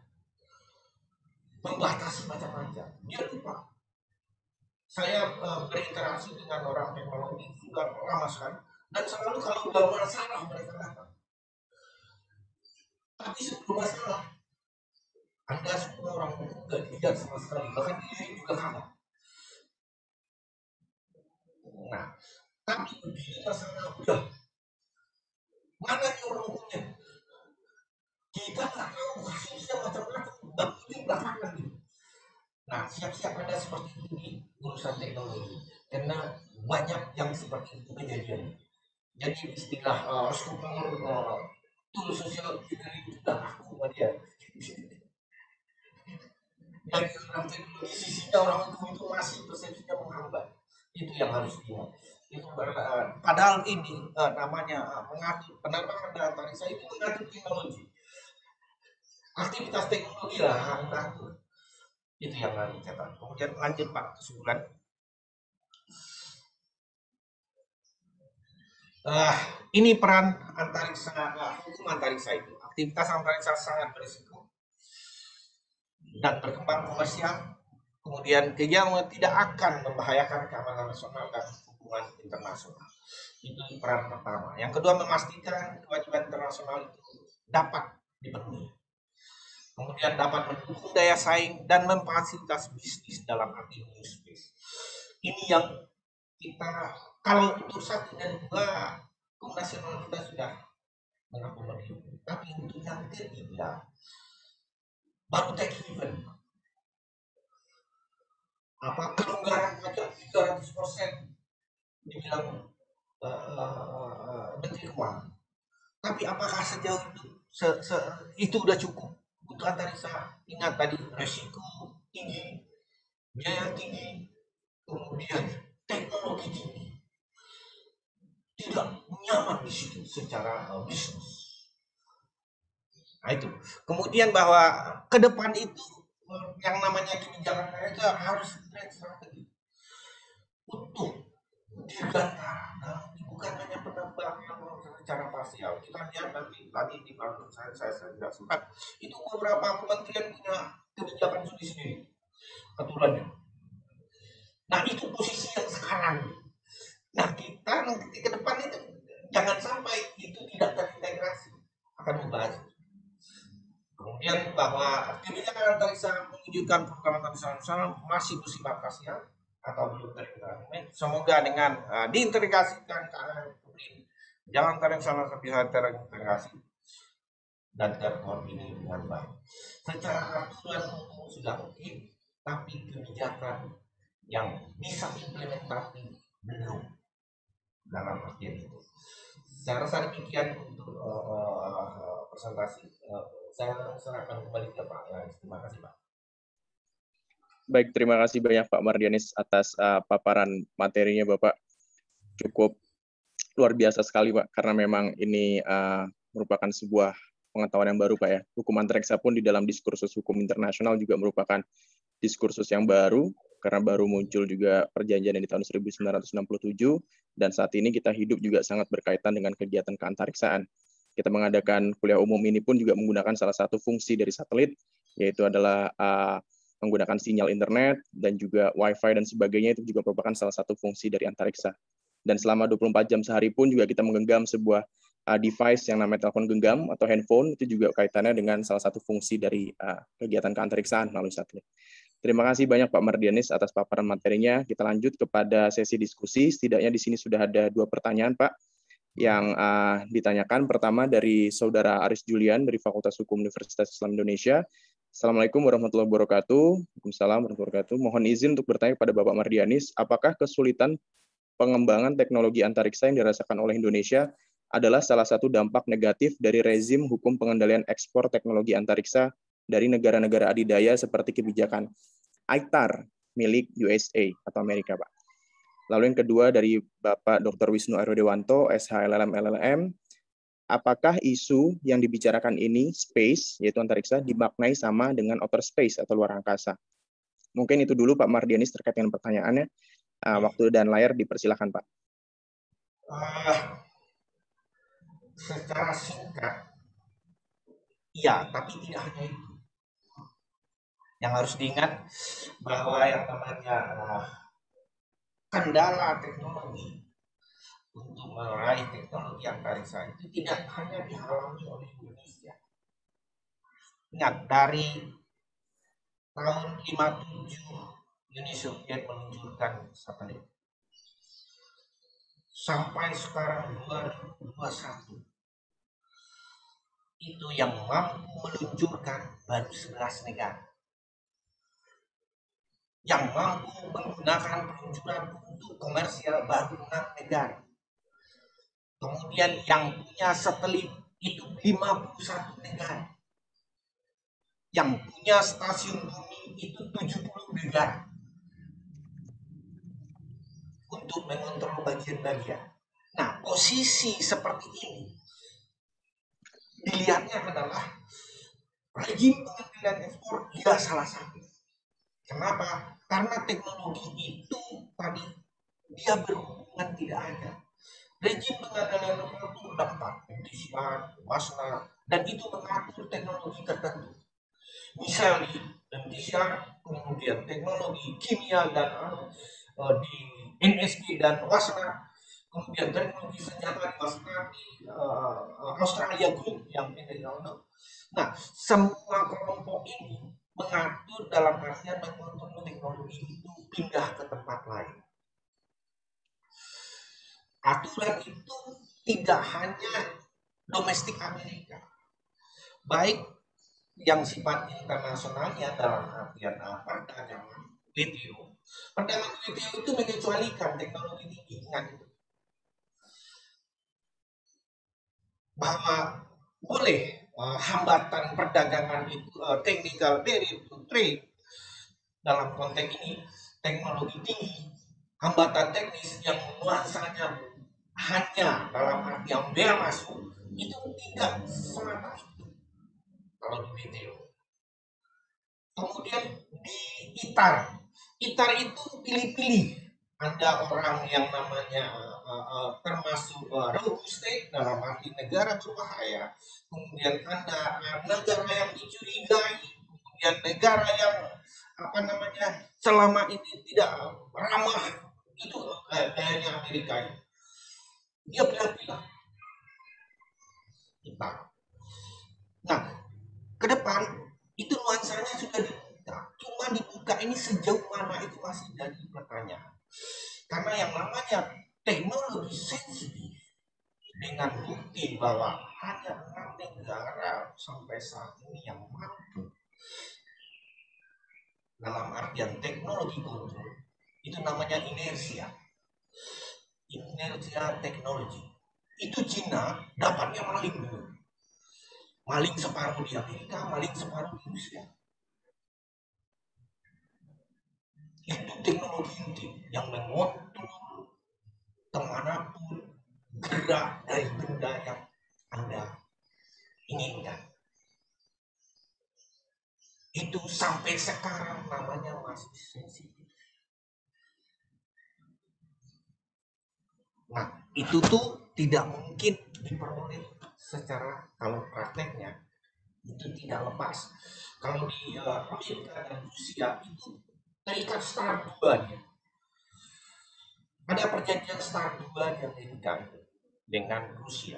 membatasi macam-macam. Dia lupa. Saya berinteraksi dengan orang teknologi sudah lama sekali. Dan selalu kalau udah masalah mereka datang. Tapi sebelum masalah, Anda semua orang nggak dilihat sama sekali, bahkan diri juga kalah. Nah, tapi begitu masalah udah, mana nih orang hukumnya? Kita nggak tahu kasusnya macam-macam, dan ini belakangan gitu. Nah, siap-siap Anda seperti ini urusan teknologi, karena banyak yang seperti itu kejadian. Jadi istilah tool sosial engineering sudah aku sama dia. Dari dalam teknologi sisinya orang itu masih persepsinya menghambat. Itu yang harus diingat. Itu padahal ini namanya mengatur penerbangan dan antariksa itu mengatur teknologi. Aktivitas teknologi lah mengatur. Itu yang harus dicatat. Kemudian lanjut Pak kesimpulan. Ini peran antariksa, hukum antariksa itu. Aktivitas antariksa sangat berisiko dan berkembang komersial. Kemudian kegiatan tidak akan membahayakan keamanan nasional dan hubungan internasional. Itu peran pertama. Yang kedua, memastikan kewajiban internasional itu dapat dipenuhi. Kemudian dapat mendukung daya saing dan memfasilitasi bisnis dalam arti new space. Ini yang kita, kalau untuk 1 dan 2 hukum nasional kita sudah mengakomodir. Tapi untuk yang ketiga baru tech haven. Apa kelonggaran pajak 300% dibilang Menteri Keuangan. Tapi apakah sejauh itu udah cukup? Untuk antariksa, ingat tadi resiko tinggi, biaya tinggi, kemudian teknologi tinggi, tidak nyaman di situ secara bisnis. Nah itu. Kemudian bahwa ke depan itu yang namanya kebijakan itu harus strategi untuk dirgantara, bukan hanya penerbangan secara parsial. Kita lihat nanti tadi di belakang saya tidak sempat. Itu beberapa kementerian punya kebijakan sendiri aturannya. Nah itu posisi yang sekarang. Nah kita nanti ke depan itu jangan sampai itu tidak terintegrasi, akan membahas. Kemudian bahwa kebijakan antariksa mewujudkan program antariksa nasional masih bersifat parsial atau belum terintegrasi. Semoga dengan diintegrasikan ke arah ini, jangan antariksa bisa terintegrasi dan terkoordinir dengan baik. Secara aturan hukum sudah oke, tapi kebijakan yang bisa implementasi belum dalam artian itu. Saya rasa demikian untuk presentasi. Saya serahkan kembali ke Pak Yaris. Terima kasih Pak. Baik, terima kasih banyak Pak Mardianis atas paparan materinya Bapak. Cukup luar biasa sekali Pak, karena memang ini merupakan sebuah pengetahuan yang baru Pak ya. Hukum antariksa pun di dalam diskursus hukum internasional juga merupakan diskursus yang baru, karena baru muncul juga perjanjian di tahun 1967, dan saat ini kita hidup juga sangat berkaitan dengan kegiatan keantariksaan. Kita mengadakan kuliah umum ini pun juga menggunakan salah satu fungsi dari satelit, yaitu adalah menggunakan sinyal internet dan juga wifi dan sebagainya, itu juga merupakan salah satu fungsi dari antariksa. Dan selama 24 jam sehari pun juga kita menggenggam sebuah device yang namanya telepon genggam atau handphone, itu juga kaitannya dengan salah satu fungsi dari kegiatan keantariksaan melalui satelit. Terima kasih banyak Pak Mardianis atas paparan materinya. Kita lanjut kepada sesi diskusi. Setidaknya di sini sudah ada 2 pertanyaan Pak yang ditanyakan. Pertama dari Saudara Aris Julian dari Fakultas Hukum Universitas Islam Indonesia. Assalamualaikum warahmatullahi wabarakatuh. Waalaikumsalam warahmatullahi wabarakatuh. Mohon izin untuk bertanya kepada Bapak Mardianis, apakah kesulitan pengembangan teknologi antariksa yang dirasakan oleh Indonesia adalah salah satu dampak negatif dari rezim hukum pengendalian ekspor teknologi antariksa dari negara-negara adidaya seperti kebijakan ITAR milik USA atau Amerika, Pak? Lalu yang kedua dari Bapak Dr. Wisnu Airyodewanto, SHLLM LLM, apakah isu yang dibicarakan ini, space, yaitu antariksa, dimaknai sama dengan outer space atau luar angkasa? Mungkin itu dulu Pak Mardianis terkait dengan pertanyaannya. Waktu dan layar dipersilakan Pak. Secara singkat, iya, tapi tidak hanya itu. Yang harus diingat bahwa yang namanya kendala teknologi untuk meraih alih teknologi antariksa itu tidak hanya dialami oleh Indonesia. Ingat, dari tahun 57 Uni Soviet meluncurkan satelit sampai sekarang 2021 itu yang mampu meluncurkan baru 11 negara. Yang mampu menggunakan peluncuran untuk komersial baru 6 negara. Kemudian yang punya satelit itu 51 negara. Yang punya stasiun bumi itu 70 negara. Untuk mengontrol bagian-bagian. Nah, posisi seperti ini dilihatnya adalah rejim pengendalian ekspor dia salah satu. Kenapa? Karena teknologi itu tadi dia berhubungan tidak ada. Rejim pengendalian ekspor itu dapat NTCR, WASNA, dan itu mengatur teknologi tertentu. Misalnya NTCR, kemudian teknologi kimia dan di NSG dan WASNA, kemudian teknologi senjata di WASNA di Australia Group yang ini. Nah, semua kelompok ini mengatur dalam artian mengontrol teknologi itu pindah ke tempat lain. Aturan itu tidak hanya domestik Amerika, baik yang sifat internasionalnya dalam artian perdagangan WTO. Perdagangan WTO itu mengecualikan teknologi tinggi, ingat itu. Bahwa boleh hambatan perdagangan itu technical barrier to trade dalam konteks ini teknologi tinggi, hambatan teknis yang nuansanya hanya dalam arti yang bea masuk itu tidak semata itu kalau di WTO. Kemudian di ITAR itu pilih-pilih. Ada orang yang namanya termasuk robuste dalam arti negara berbahaya, kemudian ada negara yang dicurigai, kemudian negara yang selama ini tidak ramah, itu kayaknya Amerika ini. Dia pilih-pilih. Nah, ke depan itu nuansanya sudah dibuka. Cuma dibuka ini sejauh mana itu masih jadi pertanyaan. Karena yang namanya teknologi sensitif dengan bukti bahwa hanya 6 negara sampai saat ini yang mampu dalam artian teknologi kontrol, itu namanya inersia teknologi. Itu Cina dapatnya maling dulu. Maling separuh di Amerika, maling separuh di Rusia. Itu teknologi inti yang mengontrol kemanapun gerak dari benda yang Anda inginkan. Itu sampai sekarang namanya masih sensitif. Nah, itu tuh tidak mungkin diperoleh secara, kalau prakteknya itu tidak lepas. Kalau di Amerika dan Rusia itu terikat START 2 nya. Ada perjanjian START 2 yang Amerika dengan Rusia.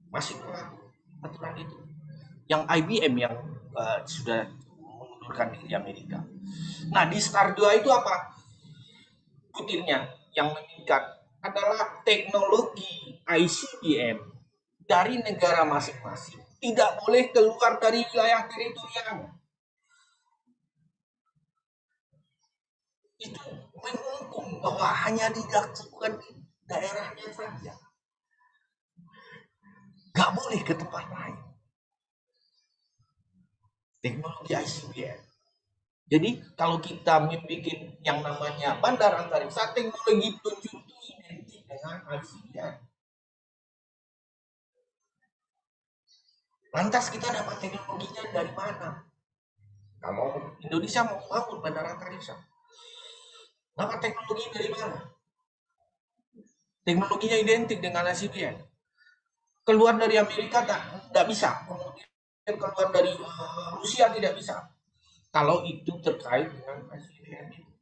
Masih berlaku aturan itu. Yang IBM yang sudah mengundurkan diri Amerika. Nah, di START 2 itu apa? Kutirnya yang meningkat adalah teknologi ICBM dari negara masing-masing tidak boleh keluar dari wilayah teritorialnya. Itu menghukum bahwa hanya dilakukan di daerahnya saja. Gak boleh ke tempat lain. Teknologi ICBM. Jadi kalau kita membuat yang namanya bandar antariksa, teknologi peluncur itu identik dengan ICBM. Lantas kita dapat teknologinya dari mana? Kalau Indonesia mau bangun bandar antariksa, dapat teknologi dari mana? Teknologinya identik dengan ICBM. Keluar dari Amerika tidak bisa. Kemudian keluar dari Rusia tidak bisa. Kalau itu terkait dengan ICBM itu.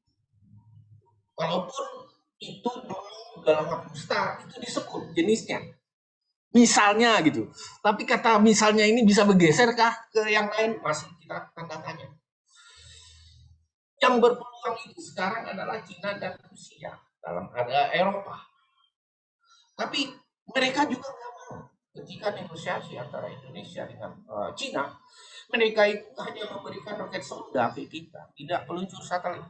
Walaupun itu dulu dalam Kapusta itu disebut jenisnya. Misalnya gitu. Tapi kata misalnya ini bisa bergeser kah ke yang lain? Masih kita tanda tanya. Yang berpeluang itu sekarang adalah Cina dan Rusia dalam Eropa. Tapi mereka juga nggak mau ketika negosiasi antara Indonesia dengan Cina, mereka itu hanya memberikan roket Sonda ke kita, tidak peluncur satelit.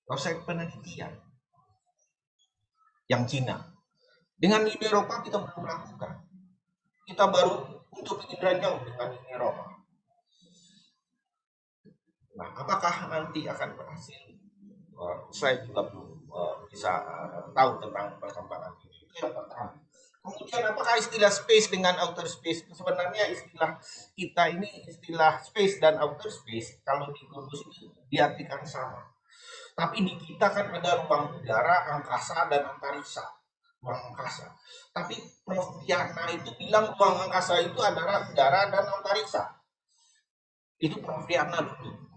Proses penelitian yang Cina. Dengan Uni Eropa kita belum lakukan. Kita baru untuk penginderaan jauh dengan Uni Eropa. Nah, apakah nanti akan berhasil? Saya juga belum bisa tahu tentang perkembangan ini. Itu yang pertama. Kemudian apakah istilah space dengan outer space? Sebenarnya istilah kita ini istilah space dan outer space kalau di Globus ini diartikan sama. Tapi di kita kan ada ruang udara, angkasa, dan antariksa. Ruang angkasa. Tapi Prof. Diana itu bilang ruang angkasa itu adalah udara dan antariksa. Itu Prof. Diana dulu.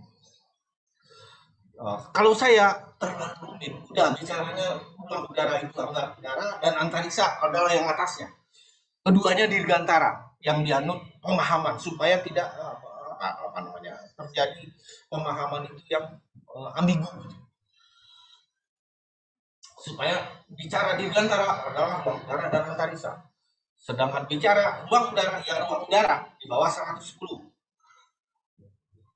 Kalau saya terlalu rumit, udah bicaranya ruang udara itu adalah udara dan antariksa adalah yang atasnya. Keduanya dirgantara yang dianut pemahaman supaya tidak terjadi pemahaman itu yang ambigu. Supaya bicara dirgantara adalah ruang udara dan antariksa. Sedangkan bicara ruang udara ya ruang udara di bawah 110.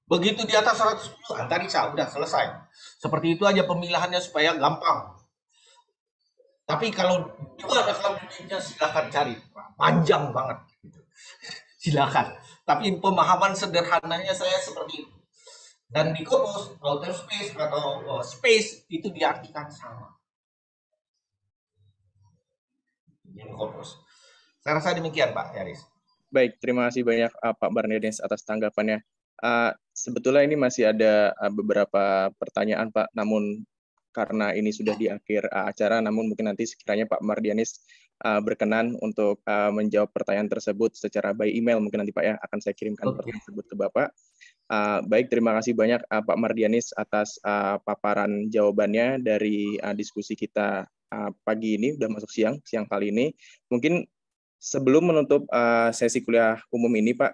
Begitu di atas 110 antariksa, udah selesai. Seperti itu aja pemilahannya supaya gampang. Tapi kalau juga ada kalkulasinya silakan cari, panjang banget. Silakan. Tapi pemahaman sederhananya saya seperti itu. Dan di Scopus, outer space atau space itu diartikan sama. Di Scopus. Saya rasa demikian Pak Yaris. Baik, terima kasih banyak Pak Mardianis atas tanggapannya. Sebetulnya ini masih ada beberapa pertanyaan Pak, namun karena ini sudah di akhir acara, namun mungkin nanti sekiranya Pak Mardianis berkenan untuk menjawab pertanyaan tersebut secara by email, mungkin nanti Pak ya akan saya kirimkan pertanyaan tersebut ke Bapak. Baik, terima kasih banyak Pak Mardianis atas paparan jawabannya dari diskusi kita pagi ini, udah masuk siang kali ini. Mungkin sebelum menutup sesi kuliah umum ini Pak,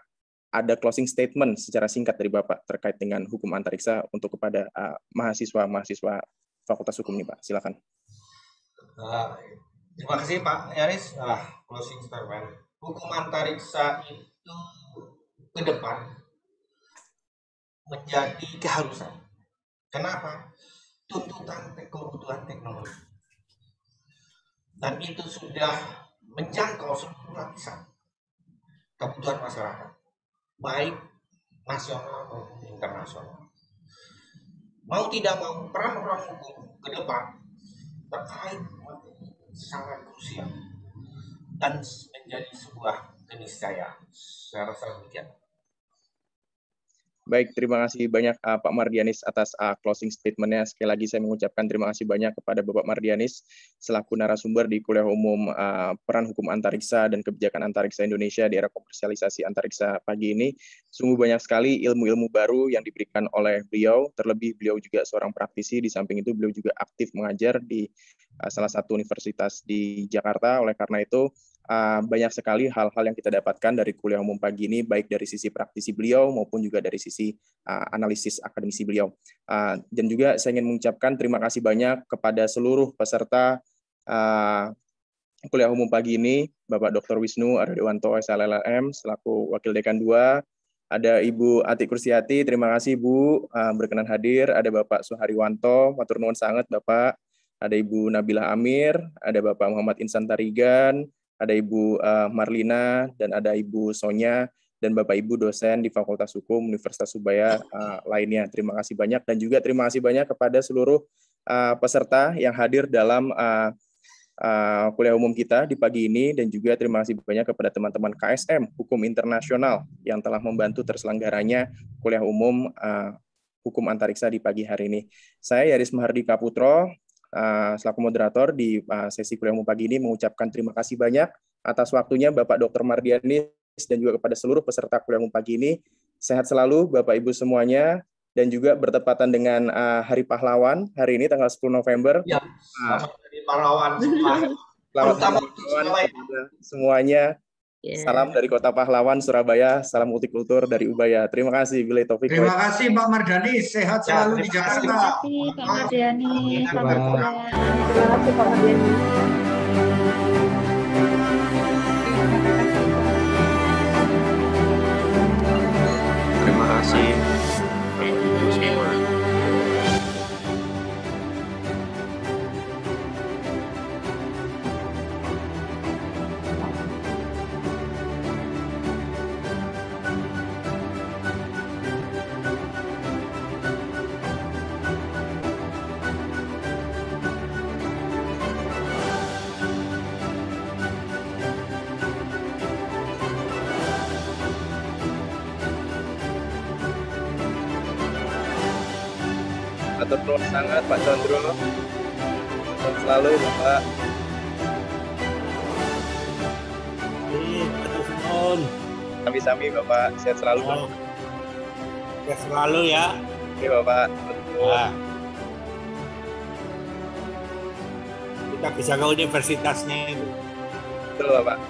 ada closing statement secara singkat dari Bapak terkait dengan hukum antariksa untuk kepada mahasiswa Fakultas Hukum ini Pak, silakan. Terima kasih Pak Yaris. Closing statement. Hukum antariksa itu ke depan menjadi keharusan. Kenapa? Tuntutan kebutuhan teknologi. Dan itu sudah menjangkau seluruh lapisan kebutuhan masyarakat, baik nasional maupun internasional. Mau tidak mau peran-peran hukum ke depan terkait sangat krusial dan menjadi sebuah keniscayaan. Saya rasa demikian. Baik, terima kasih banyak Pak Mardianis atas closing statement-nya. Sekali lagi saya mengucapkan terima kasih banyak kepada Bapak Mardianis selaku narasumber di Kuliah Umum Peran Hukum Antariksa dan Kebijakan Antariksa Indonesia di era komersialisasi antariksa pagi ini. Sungguh banyak sekali ilmu-ilmu baru yang diberikan oleh beliau, terlebih beliau juga seorang praktisi, di samping itu beliau juga aktif mengajar di salah satu universitas di Jakarta. Oleh karena itu, banyak sekali hal-hal yang kita dapatkan dari kuliah umum pagi ini, baik dari sisi praktisi beliau maupun juga dari sisi analisis akademisi beliau. Dan juga saya ingin mengucapkan terima kasih banyak kepada seluruh peserta kuliah umum pagi ini, Bapak Dr. Wisnu Ardewanto SLLM selaku Wakil Dekan 2, ada Ibu Ati Kursiati, terima kasih Bu berkenan hadir, ada Bapak Suhariwanto, matur nuwun sanget Bapak, ada Ibu Nabila Amir, ada Bapak Muhammad Insan Tarigan, ada Ibu Marlina, dan ada Ibu Sonya, dan Bapak Ibu dosen di Fakultas Hukum Universitas Ubaya lainnya. Terima kasih banyak, dan juga terima kasih banyak kepada seluruh peserta yang hadir dalam kuliah umum kita di pagi ini, dan juga terima kasih banyak kepada teman-teman KSM Hukum Internasional yang telah membantu terselenggaranya kuliah umum Hukum Antariksa di pagi hari ini. Saya Yaris Mahardika Putro, selaku moderator di sesi kuliah umum pagi ini mengucapkan terima kasih banyak atas waktunya Bapak Dr. Mardianis dan juga kepada seluruh peserta kuliah umum pagi ini. Sehat selalu Bapak Ibu semuanya. dan juga bertepatan dengan Hari Pahlawan hari ini tanggal 10 November. Ya, selamat Hari Pahlawan semua. Selamat Hari Pahlawan kepada semuanya. Salam dari Kota Pahlawan, Surabaya. Salam multikultur dari Ubaya. Terima kasih. Billahi taufik. Terima kasih Pak Mardhani. Sehat selalu di Jakarta. Terima kasih Pak Mardhani. Terima kasih Pak Mardhani. Terima kasih Bapak Ibu semua. Atur nuwun sangat Pak Condro. Sehat selalu Bapak. Sami-sami Bapak. Sehat selalu. Sehat selalu ya. Oke Bapak. Nah. Kita bisa ke universitasnya itu. Betul Bapak.